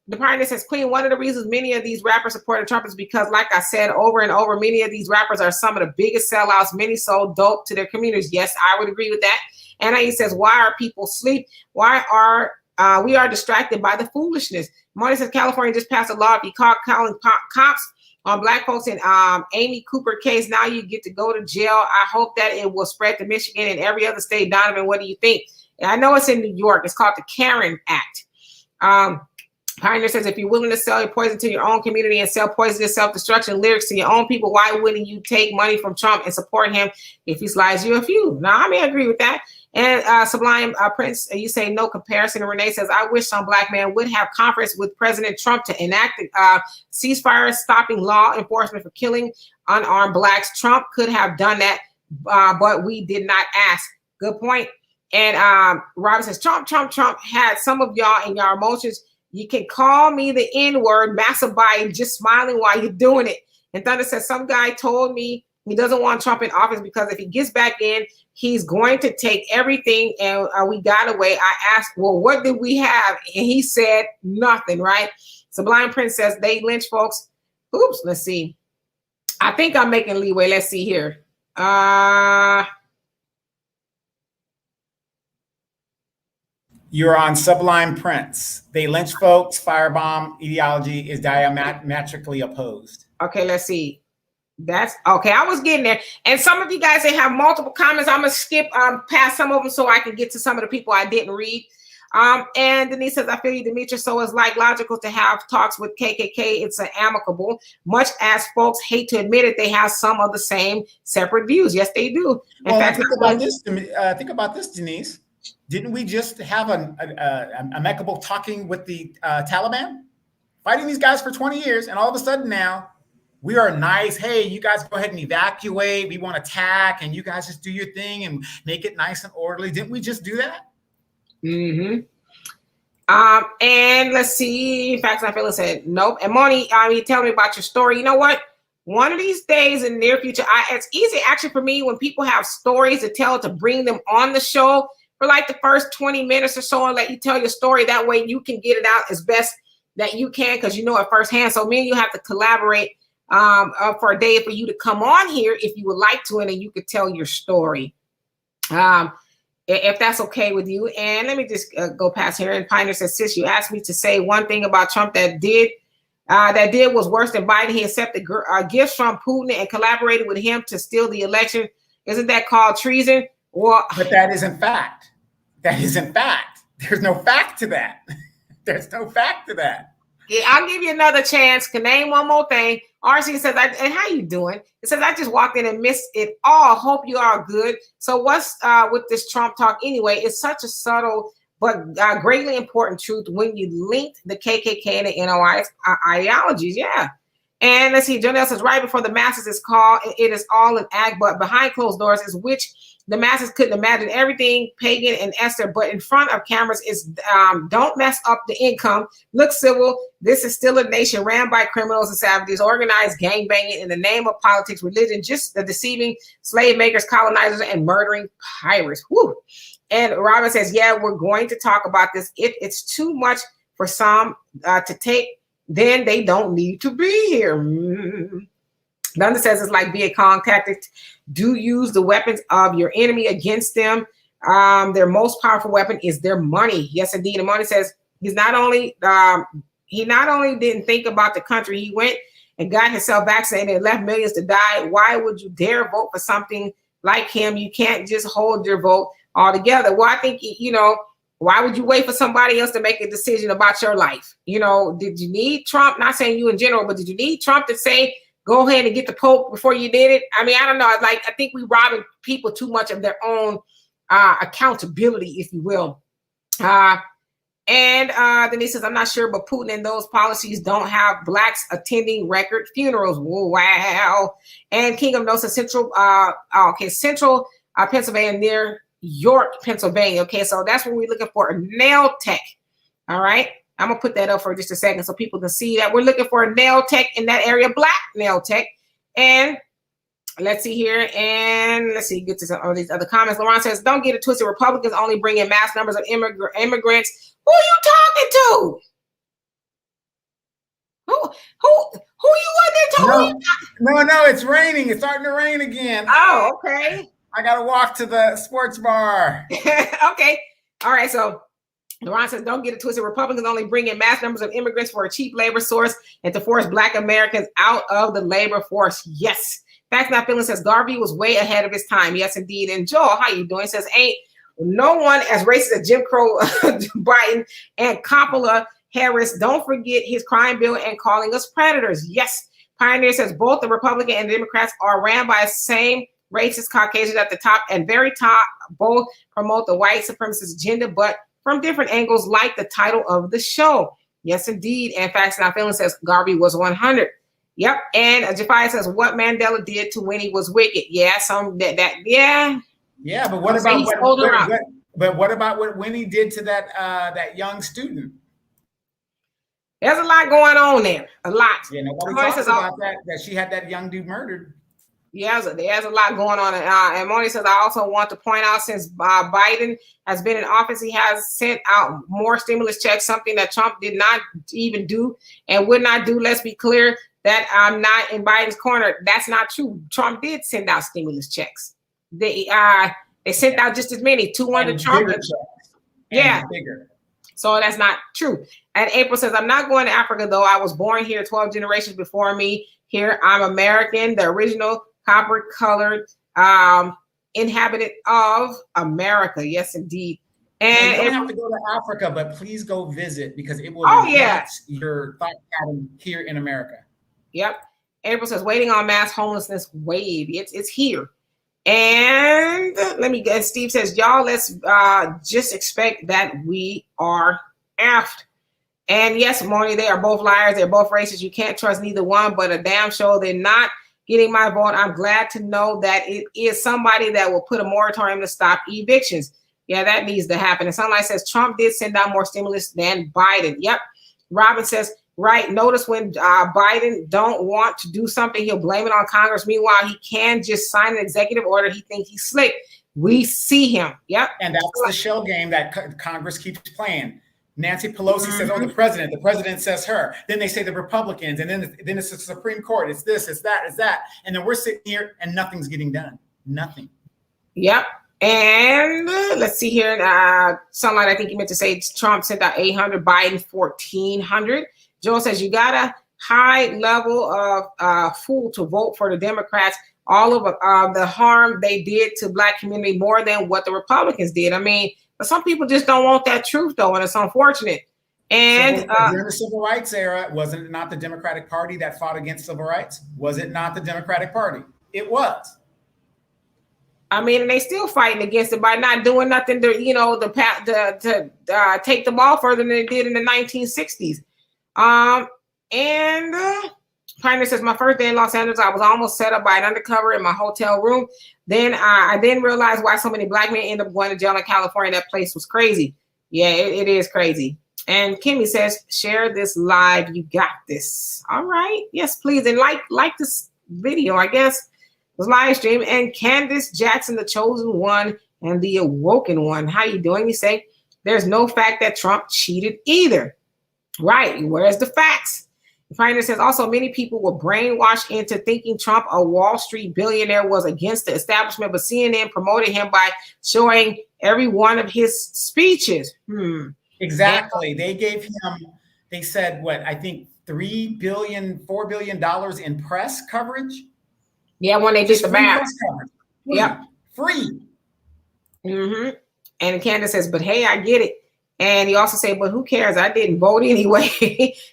the Pioneer says, Queen, one of the reasons many of these rappers supported Trump is because, like I said, over and over, many of these rappers are some of the biggest sellouts. Many sold dope to their communities. Yes, I would agree with that. And he says, why are people asleep? Why are we are distracted by the foolishness? Marty says, California just passed a law. If you call calling cops on black folks in Amy Cooper case, now you get to go to jail. I hope that it will spread to Michigan and every other state. Donovan, what do you think? And I know it's in New York. It's called the Karen Act. Pioneer says, if you're willing to sell your poison to your own community and sell poisonous self-destruction lyrics to your own people, why wouldn't you take money from Trump and support him if he slides you a few? Now, I may agree with that. And Sublime Prince, you say no comparison. And Renee says, I wish some black man would have conference with President Trump to enact ceasefire stopping law enforcement for killing unarmed blacks. Trump could have done that, but we did not ask. Good point. And Robin says, Trump had some of y'all in your emotions. You can call me the N-word, Massa Biden, just smiling while you're doing it. And Thunder says, some guy told me he doesn't want Trump in office because if he gets back in, he's going to take everything. And we got away. I asked, well, what did we have? And he said nothing, right? Sublime Prince says, they lynch folks. Oops, let's see. I think I'm making leeway. Let's see here. You're on Sublime Prince. They lynch folks. Firebomb ideology is diametrically opposed. Okay, let's see. That's okay. I was getting there. And some of you guys, they have multiple comments. I'm going to skip past some of them so I can get to some of the people I didn't read. And Denise says, I feel you, Demetra. So it's like logical to have talks with KKK. It's an amicable, much as folks hate to admit it, they have some of the same separate views. Yes, they do. In fact, think about this, Denise. Didn't we just have an amicable talking with the Taliban? Fighting these guys for 20 years, and all of a sudden now we are nice. Hey, you guys go ahead and evacuate. We won't attack, and you guys just do your thing and make it nice and orderly. Didn't we just do that? Mm-hmm. And let's see. Facts I feel said nope. And Moni, tell me about your story. You know what? One of these days in the near future, it's easy actually for me when people have stories to tell to bring them on the show for like the first 20 minutes or so and let you tell your story. That way you can get it out as best that you can because you know it firsthand. So me and you have to collaborate for a day for you to come on here if you would like to, and then you could tell your story. If that's okay with you. And let me just go past here. And Pioneer says, sis, you asked me to say one thing about Trump that did was worse than Biden. He accepted gifts from Putin and collaborated with him to steal the election. Isn't that called treason? Well, but that isn't fact. That isn't fact. There's no fact to that. There's no fact to that. Yeah, I'll give you another chance. Can name one more thing. RC says, and how you doing? It says, I just walked in and missed it all. Hope you are good. So what's with this Trump talk anyway? It's such a subtle but greatly important truth when you link the KKK and the NOI's ideologies. Yeah. And let's see, Jonelle says, right before the masses is called, it is all an act, but behind closed doors is which the masses couldn't imagine everything, Pagan and Esther, but in front of cameras is don't mess up the income. Look civil. This is still a nation ran by criminals and savages, organized gangbanging in the name of politics, religion, just the deceiving slave makers, colonizers, and murdering pirates. Woo. And Robin says, yeah, we're going to talk about this. If it's too much for some to take, then they don't need to be here. Nanda says it's like Viet Cong tactics. Do use the weapons of your enemy against them. Their most powerful weapon is their money. Yes, indeed. And Money says he not only didn't think about the country, he went and got himself vaccinated and left millions to die. Why would you dare vote for something like him? You can't just hold your vote altogether. Well, I think, why would you wait for somebody else to make a decision about your life? Did you need Trump? Not saying you in general, but did you need Trump to say, go ahead and get the Pope before you did it? I don't know. I think we robbing people too much of their own accountability, if you will. And then he says, I'm not sure, but Putin and those policies don't have blacks attending record funerals. Whoa, wow. And King of Nosa, Central Pennsylvania, near York, Pennsylvania. Okay, so that's what we're looking for, a nail tech. All right. I'm going to put that up for just a second so people can see that we're looking for a nail tech in that area, black nail tech. And let's see here. And let's see, get to some of these other comments. Laurent says, don't get it twisted. Republicans only bring in mass numbers of immigrants. Who are you talking to? Who you under to? No, it's raining. It's starting to rain again. Oh, okay. I got to walk to the sports bar. Okay. All right. So Laurent says, don't get it twisted. Republicans only bring in mass numbers of immigrants for a cheap labor source and to force Black Americans out of the labor force. Yes. Facts Not Feeling says, Garvey was way ahead of his time. Yes, indeed. And Joel, how you doing? Says, ain't no one as racist as Jim Crow, Biden, and Coppola Harris, don't forget his crime bill and calling us predators. Yes. Pioneer says both the Republican and the Democrats are ran by the same racist Caucasians at the top and very top. Both promote the white supremacist agenda, but from different angles, like the title of the show. Yes, indeed. And Facts Not Feeling says Garvey was 100. Yep. And Jafai says what Mandela did to when he was wicked. Yeah, yeah. Yeah, but what about what Winnie did to that young student? There's a lot going on there. A lot. Yeah, nobody talks about that she had that young dude murdered. Yeah, there's a lot going on. And Moni says, I also want to point out since Biden has been in office, he has sent out more stimulus checks, something that Trump did not even do and would not do. Let's be clear that I'm not in Biden's corner. That's not true. Trump did send out stimulus checks. They sent out just as many, 200 Trump. Yeah. Bigger. So that's not true. And April says, I'm not going to Africa, though. I was born here 12 generations before me. Here, I'm American, the original copper-colored inhabitant of America. Yes, indeed. And you don't have to go to Africa, but please go visit because it will enhance your thought pattern here in America. Yep. April says, waiting on mass homelessness wave. It's here. And let me guess. Steve says, y'all, let's just expect that we are effed. And yes, Moni, they are both liars. They're both racist. You can't trust neither one, but a damn show they're not getting my vote. I'm glad to know that it is somebody that will put a moratorium to stop evictions. Yeah, that needs to happen. And Sunlight says Trump did send out more stimulus than Biden. Yep. Robin says, right. Notice when Biden don't want to do something, he'll blame it on Congress. Meanwhile, he can just sign an executive order. He thinks he's slick. We see him. Yep. And that's the shell game that Congress keeps playing. Nancy Pelosi says, oh, the president says her. Then they say the Republicans, and then it's the Supreme Court. It's this, it's that, it's that. And then we're sitting here and nothing's getting done. Nothing. Yep. And let's see here. Sunlight, I think you meant to say Trump sent out 800, Biden 1,400. Joel says you got a high level of fool to vote for the Democrats. All of the harm they did to Black community more than what the Republicans did. I mean, but some people just don't want that truth, though, and it's unfortunate. And during the civil rights era, wasn't it not the Democratic Party that fought against civil rights? Was it not the Democratic Party? It was. I mean, and they still fighting against it by not doing nothing to, to take the ball further than they did in the 1960s. Pioneer says, my first day in Los Angeles, I was almost set up by an undercover in my hotel room. Then I didn't realize why so many Black men end up going to jail in California. That place was crazy. Yeah, it is crazy. And Kimmy says, share this live. You got this. All right. Yes, please. And like this video, I guess, was live stream. And Candace Jackson, the chosen one and the awoken one. How you doing? You say, there's no fact that Trump cheated either. Right. Where's the facts? The Pioneer says also many people were brainwashed into thinking Trump, a Wall Street billionaire, was against the establishment, but CNN promoted him by showing every one of his speeches. Exactly. They gave him, they said, what, I think $4 billion in press coverage. Yeah, when they did the math. Yep. Free. And Candace says, but hey, I get it. And he also said, but who cares? I didn't vote anyway.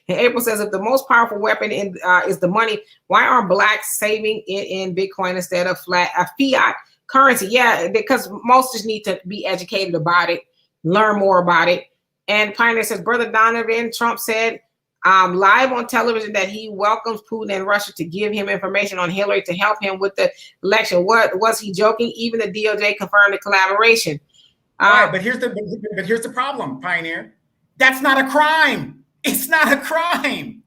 And April says, if the most powerful weapon is the money, why aren't Blacks saving it in Bitcoin instead of fiat currency? Yeah, because most just need to be educated about it, learn more about it. And Pioneer says, Brother Donovan, Trump said live on television that he welcomes Putin and Russia to give him information on Hillary to help him with the election. What was he joking? Even the DOJ confirmed the collaboration. All right, but here's the problem, Pioneer. That's not a crime. It's not a crime.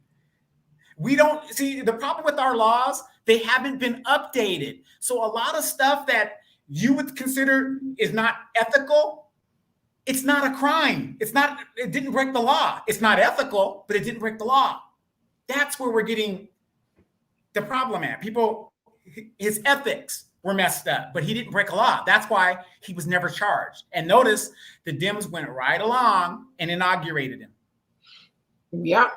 We don't see the problem with our laws. They haven't been updated. So a lot of stuff that you would consider is not ethical, it's not a crime. It didn't break the law. It's not ethical, but it didn't break the law. That's where we're getting the problem at. People, his ethics were messed up, but he didn't break a law. That's why he was never charged. And notice the Dems went right along and inaugurated him. Yep.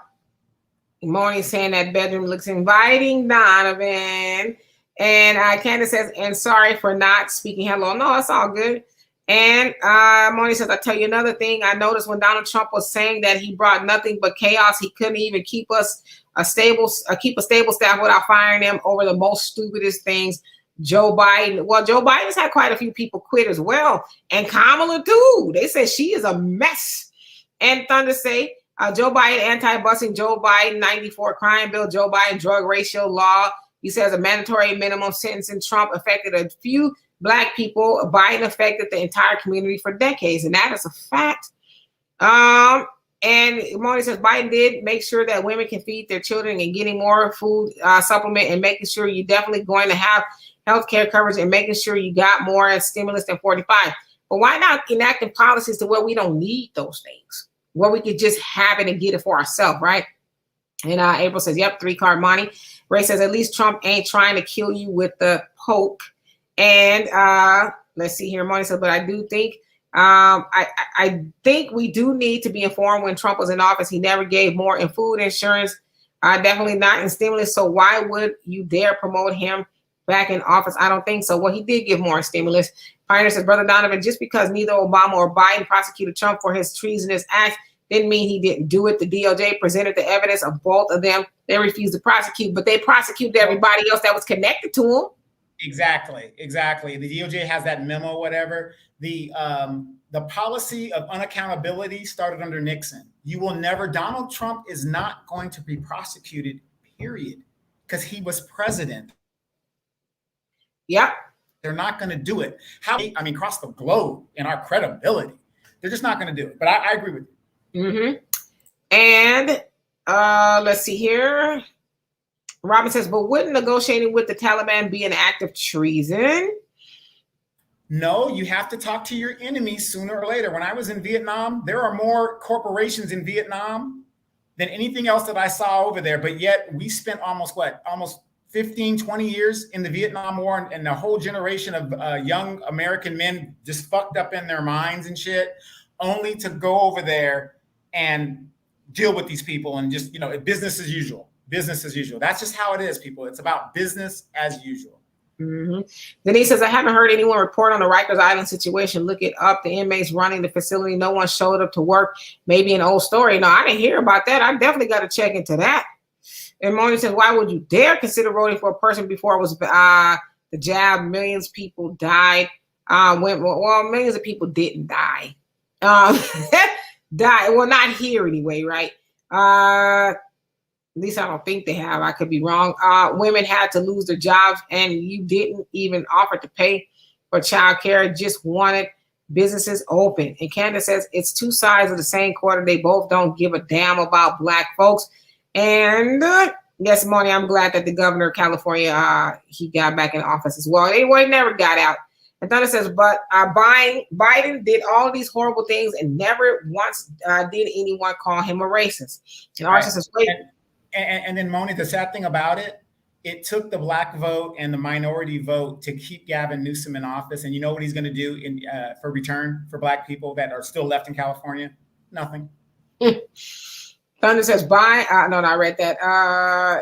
Moni saying that bedroom looks inviting, Donovan. And Candace says, and sorry for not speaking hello. No, it's all good. And Moni says, I tell you another thing. I noticed when Donald Trump was saying that he brought nothing but chaos, he couldn't even keep a stable staff without firing them over the most stupidest things. Joe Biden's had quite a few people quit as well. And Kamala too. They said she is a mess. And Thunder say, Joe Biden anti-busing, Joe Biden 94 crime bill, Joe Biden drug ratio law. He says a mandatory minimum sentence in Trump affected a few Black people. Biden affected the entire community for decades, and that is a fact. And Moni says Biden did make sure that women can feed their children and getting more food supplement and making sure you're definitely going to have health care coverage and making sure you got more stimulus than 45. But why not enacting policies to where we don't need those things, where we could just have it and get it for ourselves, right? And April says, yep, 3-card money. Ray says, at least Trump ain't trying to kill you with the poke. And let's see here. Moni says, but I do think, I think we do need to be informed when Trump was in office. He never gave more in food insurance, definitely not in stimulus. So why would you dare promote him back in office? I don't think so. Well, he did give more in stimulus. Pioneer says, Brother Donovan, just because neither Obama or Biden prosecuted Trump for his treasonous acts didn't mean he didn't do it. The DOJ presented the evidence of both of them. They refused to prosecute, but they prosecuted everybody else that was connected to him. Exactly. The DOJ has that memo, whatever. The policy of unaccountability started under Nixon. Donald Trump is not going to be prosecuted, period, because he was president. Yep. They're not going to do it. Across the globe in our credibility, they're just not going to do it. But I agree with you. Mm-hmm. And let's see here. Robin says, but wouldn't negotiating with the Taliban be an act of treason? No, you have to talk to your enemies sooner or later. When I was in Vietnam, there are more corporations in Vietnam than anything else that I saw over there. But yet we spent almost 15, 20 years in the Vietnam War, and the whole generation of young American men just fucked up in their minds and shit, only to go over there and deal with these people and just, business as usual. Business as usual. That's just how it is, people. It's about business as usual. Mm-hmm. Denise says, I haven't heard anyone report on the Rikers Island situation. Look it up. The inmates running the facility, no one showed up to work. Maybe an old story. No, I didn't hear about that. I definitely got to check into that. And Moni says, why would you dare consider voting for a person before it was the jab? Millions of people died. Millions of people didn't die. Die. Well, not here anyway, right? At least I don't think they have. I could be wrong. Women had to lose their jobs, and you didn't even offer to pay for childcare. Just wanted businesses open. And Candace says it's two sides of the same quarter. They both don't give a damn about Black folks. And yes, Moni, I'm glad that the governor of California, he got back in office as well. Anyway, never got out. And Thunder says, but Biden did all these horrible things and never once did anyone call him a racist. And Arthur says, wait. And then, Moni, the sad thing about it, it took the Black vote and the minority vote to keep Gavin Newsom in office. And you know what he's going to do for return for Black people that are still left in California? Nothing. Thunder says, I read that.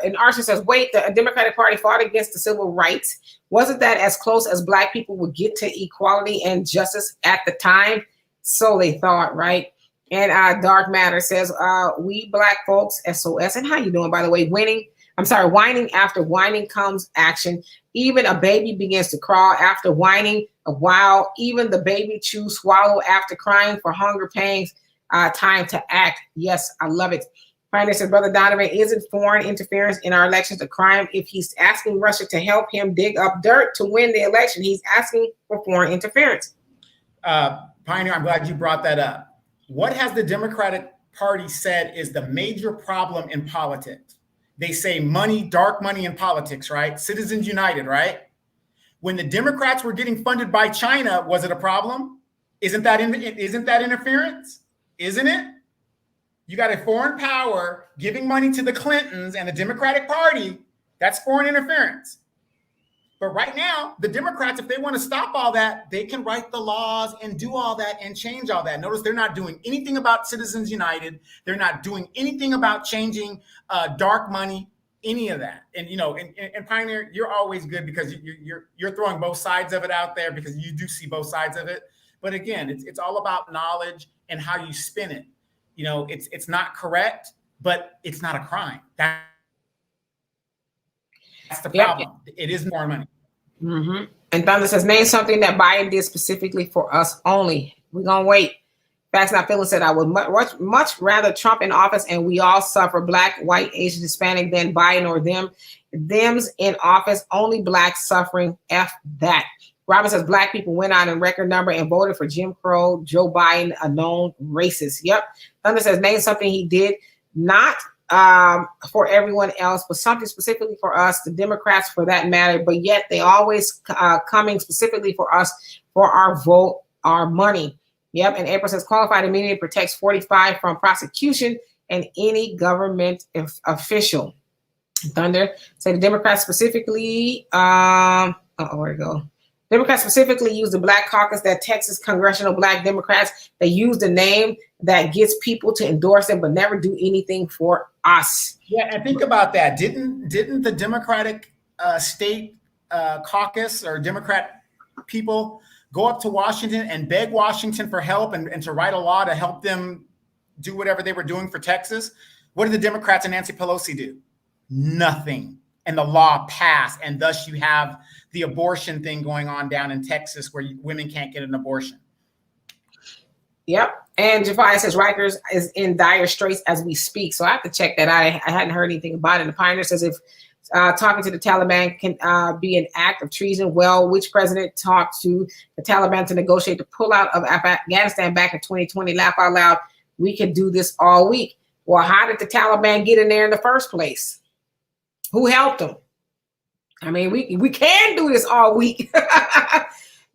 And Arthur says, wait, the Democratic Party fought against the civil rights. Wasn't that as close as Black people would get to equality and justice at the time? So they thought, right? And Dark Matter says, we Black folks, SOS. And how you doing, by the way? Whining after whining comes action. Even a baby begins to crawl after whining a while. Even the baby chews swallow after crying for hunger pangs. Time to act. Yes, I love it. Pioneer says, Brother Donovan, isn't foreign interference in our elections a crime? If he's asking Russia to help him dig up dirt to win the election, he's asking for foreign interference. Pioneer, I'm glad you brought that up. What has the Democratic Party said is the major problem in politics? They say money, dark money in politics, right? Citizens United, right? When the Democrats were getting funded by China, was it a problem? Isn't that interference? Isn't it? You got a foreign power giving money to the Clintons and the Democratic Party. That's foreign interference. But right now, the Democrats, if they want to stop all that, they can write the laws and do all that and change all that. Notice they're not doing anything about Citizens United. They're not doing anything about changing dark money, any of that. And, and Pioneer, you're always good because you're throwing both sides of it out there because you do see both sides of it. But again, it's all about knowledge and how you spin it. You know, it's not correct, but it's not a crime. That's the problem. Yep. It is more money. Mm-hmm. And Thunder says, name something that Biden did specifically for us only. We're going to wait. Facts Not Feeling said, I would much rather Trump in office and we all suffer, Black, white, Asian, Hispanic, than Biden or them. Them's in office, only Black suffering. F that. Robin says, Black people went out in record number and voted for Jim Crow, Joe Biden, a known racist. Yep. Thunder says, name something he did, not for everyone else, but something specifically for us, the Democrats for that matter, but yet they always coming specifically for us, for our vote, our money. Yep. And April says, qualified immunity protects 45 from prosecution and any government official. Thunder say the Democrats specifically, where'd it go? Democrats specifically use the Black Caucus, that Texas congressional Black Democrats. They use the name that gets people to endorse them, but never do anything for us. Yeah, and think about that. Didn't the Democratic state caucus or Democrat people go up to Washington and beg Washington for help and to write a law to help them do whatever they were doing for Texas? What did the Democrats and Nancy Pelosi do? Nothing. And the law passed, and thus you have the abortion thing going on down in Texas where women can't get an abortion. Yep. And Jafar says Rikers is in dire straits as we speak. So I have to check that out. I hadn't heard anything about it. And the Pioneer says if talking to the Taliban can be an act of treason, well, which president talked to the Taliban to negotiate to pull out of Afghanistan back in 2020? Laugh out loud. We could do this all week. Well, how did the Taliban get in there in the first place? Who helped them? I mean, we can do this all week.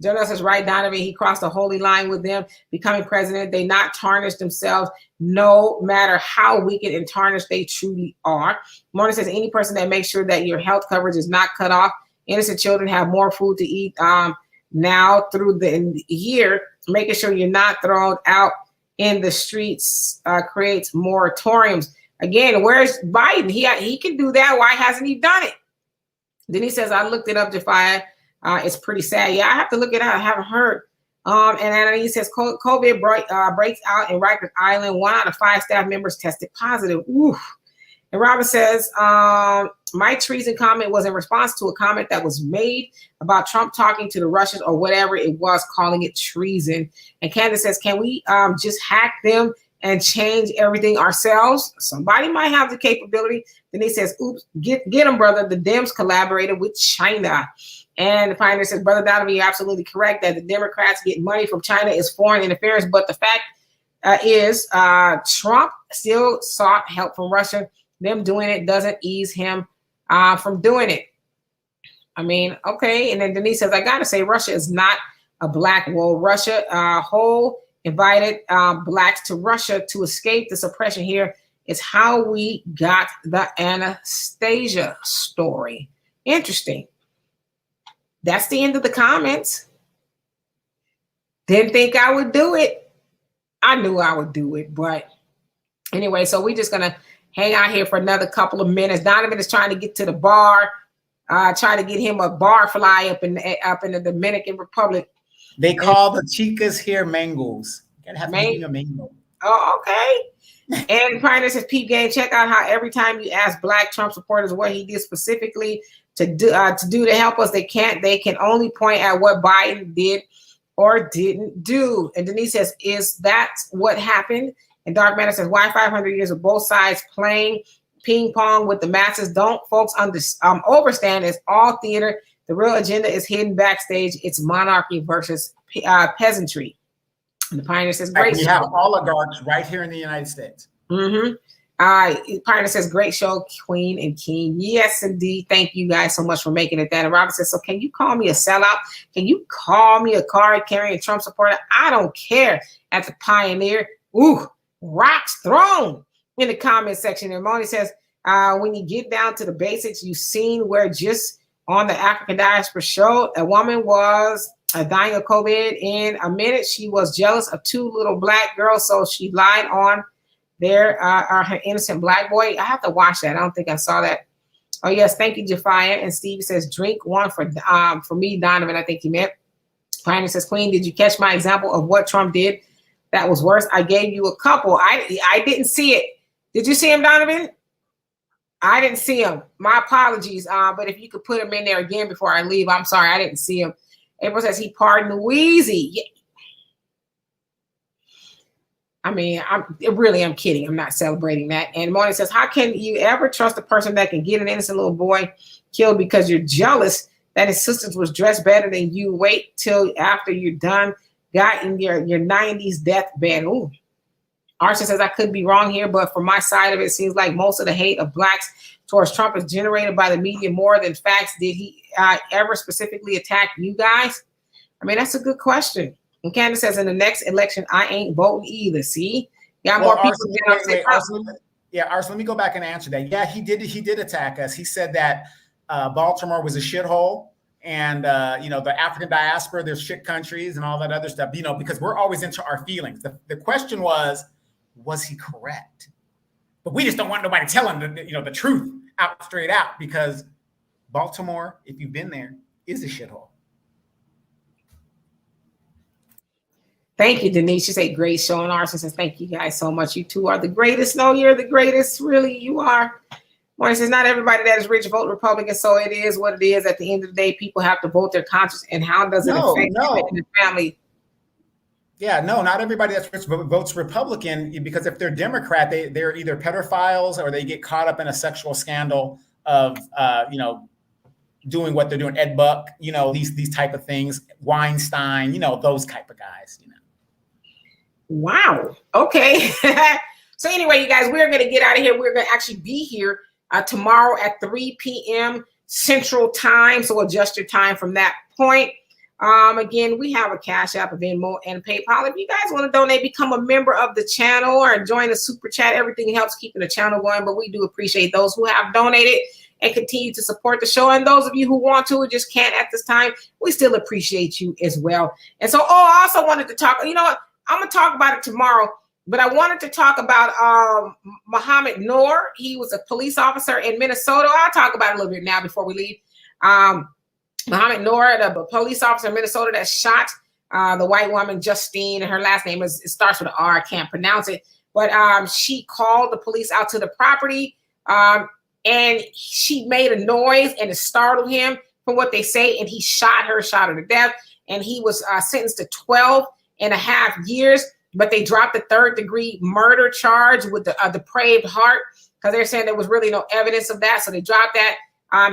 Jonas is right, Donovan. He crossed the holy line with them becoming president. They not tarnish themselves, no matter how wicked and tarnished they truly are. Mona says any person that makes sure that your health coverage is not cut off. Innocent children have more food to eat now through the year. Making sure you're not thrown out in the streets creates moratoriums. Again, where's Biden? He can do that. Why hasn't he done it? Then he says, I looked it up, Jafia. It's pretty sad. Yeah, I have to look it up. I haven't heard. And then he says COVID breaks out in Rikers Island. 1 out of 5 staff members tested positive. Oof. And Robin says, my treason comment was in response to a comment that was made about Trump talking to the Russians or whatever it was, calling it treason. And Candace says, can we just hack them and change everything ourselves? Somebody might have the capability. Then he says, oops, get them, brother. The Dems collaborated with China. And the Pioneer says, Brother Donovan, you're absolutely correct that the Democrats get money from China is foreign interference. But the fact is Trump still sought help from Russia. Them doing it doesn't ease him from doing it. I mean, okay. And then Denise says, I got to say, Russia is not a black wall. Russia invited Blacks to Russia to escape the suppression here. Is how we got the Anastasia story. Interesting. That's the end of the comments. Didn't think I would do it. I knew I would do it, but anyway, so we're just gonna hang out here for another couple of minutes. Donovan is trying to get to the bar, trying to get him a bar fly up in the Dominican Republic. They call the chicas here mangos. You gotta have a mango. Oh, okay. And Pioneer says, Pete Game, check out how every time you ask Black Trump supporters what he did specifically to do to help us, they can only point at what Biden did or didn't do. And Denise says, is that what happened? And Dark Matter says, why 500 years of both sides playing ping pong with the masses? Don't folks overstand? It's all theater. The real agenda is hidden backstage. It's monarchy versus peasantry. And the Pioneer says, great. You have oligarchs right here in the United States. Mm-hmm. Pioneer says, great show, Queen and King. Yes, indeed. Thank you guys so much for making it that. And Robert says, so can you call me a sellout? Can you call me a card-carrying Trump supporter? I don't care. At the Pioneer. Ooh, rocks thrown in the comment section. And Moni says, when you get down to the basics, you've seen where just on the African Diaspora show, a woman was dying of COVID. In a minute, she was jealous of 2 little Black girls, so she lied on her innocent Black boy. I have to watch that. I don't think I saw that. Oh yes, thank you, Jafia. And Steve says, drink one for me, Donovan. I think he meant. Pioneer says, Queen, did you catch my example of what Trump did that was worse? I gave you a couple. I didn't see it. Did you see him, Donovan? I didn't see him. My apologies. But if you could put him in there again before I leave, I'm sorry. I didn't see him. April says he pardoned Weezy. Yeah. I mean, I'm kidding. I'm not celebrating that. And Morning says, how can you ever trust a person that can get an innocent little boy killed because you're jealous that his sisters was dressed better than you? Wait till after you're done, got in your 90s deathbed. Ooh. Archer says, I could be wrong here, but from my side of it, it seems like most of the hate of blacks towards Trump is generated by the media more than facts. Did he ever specifically attack you guys? I mean, that's a good question. And Candace says, in the next election, I ain't voting either. See? Got more people. Arson, let me go back and answer that. Yeah, he did attack us. He said that Baltimore was a shithole. And, the African diaspora, there's shit countries and all that other stuff, because we're always into our feelings. The question was he correct? But we just don't want nobody telling the truth straight out, because Baltimore, if you've been there, is a shithole. Thank you, Denise. She said, great show. And Arson says, thank you guys so much. You two are the greatest. No, you're the greatest. Really, you are. Morning says, not everybody that is rich vote Republican, so it is what it is. At the end of the day, people have to vote their conscience. And how does it affect the family? Yeah, no, not everybody that's rich votes Republican, because if they're Democrat, they're either pedophiles or they get caught up in a sexual scandal of, doing what they're doing. Ed Buck, these type of things, Weinstein, those type of guys, Wow. Okay. So anyway, you guys, we're going to get out of here. We're going to actually be here tomorrow at 3 p.m. Central Time. So adjust your time from that point. Again, we have a Cash App, a Venmo, and PayPal. If you guys want to donate, become a member of the channel or join the super chat. Everything helps keeping the channel going, but we do appreciate those who have donated and continue to support the show. And those of you who want to or just can't at this time, we still appreciate you as well. And so, I also wanted to talk, you know what? I'm going to talk about it tomorrow, but I wanted to talk about Muhammad Noor. He was a police officer in Minnesota. I'll talk about it a little bit now before we leave. Muhammad Noor, the police officer in Minnesota that shot the white woman, Justine, and her last name it starts with an R. I can't pronounce it. But she called the police out to the property, and she made a noise, and it startled him from what they say, and he shot her to death. And he was sentenced to 12.5 years, but they dropped the 3rd-degree murder charge with the depraved heart, because they're saying there was really no evidence of that. So they dropped that.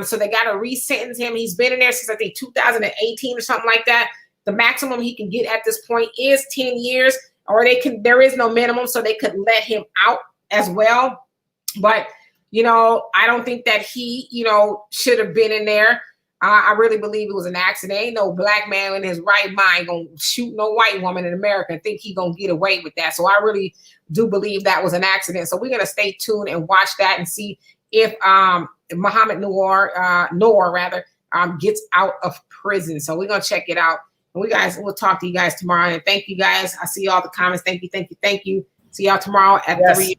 So they got to re-sentence him. He's been in there since I think 2018 or something like that. The maximum he can get at this point is 10 years, or there is no minimum, so they could let him out as well. But, I don't think that he, should have been in there. I really believe it was an accident. Ain't no black man in his right mind gonna shoot no white woman in America and think he gonna get away with that. So I really do believe that was an accident. So we're gonna stay tuned and watch that and see if Muhammad Noor gets out of prison. So we're gonna check it out. And we'll talk to you guys tomorrow. And thank you guys. I see all the comments. Thank you. See y'all tomorrow at 3.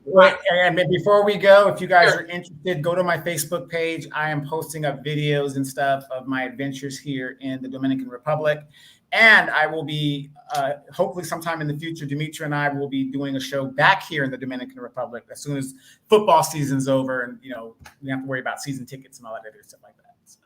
And before we go, if you guys are interested, go to my Facebook page. I am posting up videos and stuff of my adventures here in the Dominican Republic. And I will be, hopefully sometime in the future, Demetra and I will be doing a show back here in the Dominican Republic as soon as football season's over, and, we don't have to worry about season tickets and all that other stuff like that. So.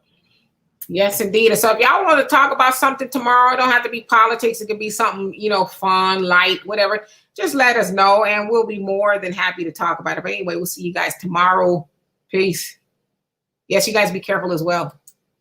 Yes, indeed. And so if y'all want to talk about something tomorrow, it don't have to be politics. It could be something, fun, light, whatever. Just let us know, and we'll be more than happy to talk about it. But anyway, we'll see you guys tomorrow. Peace. Yes, you guys be careful as well.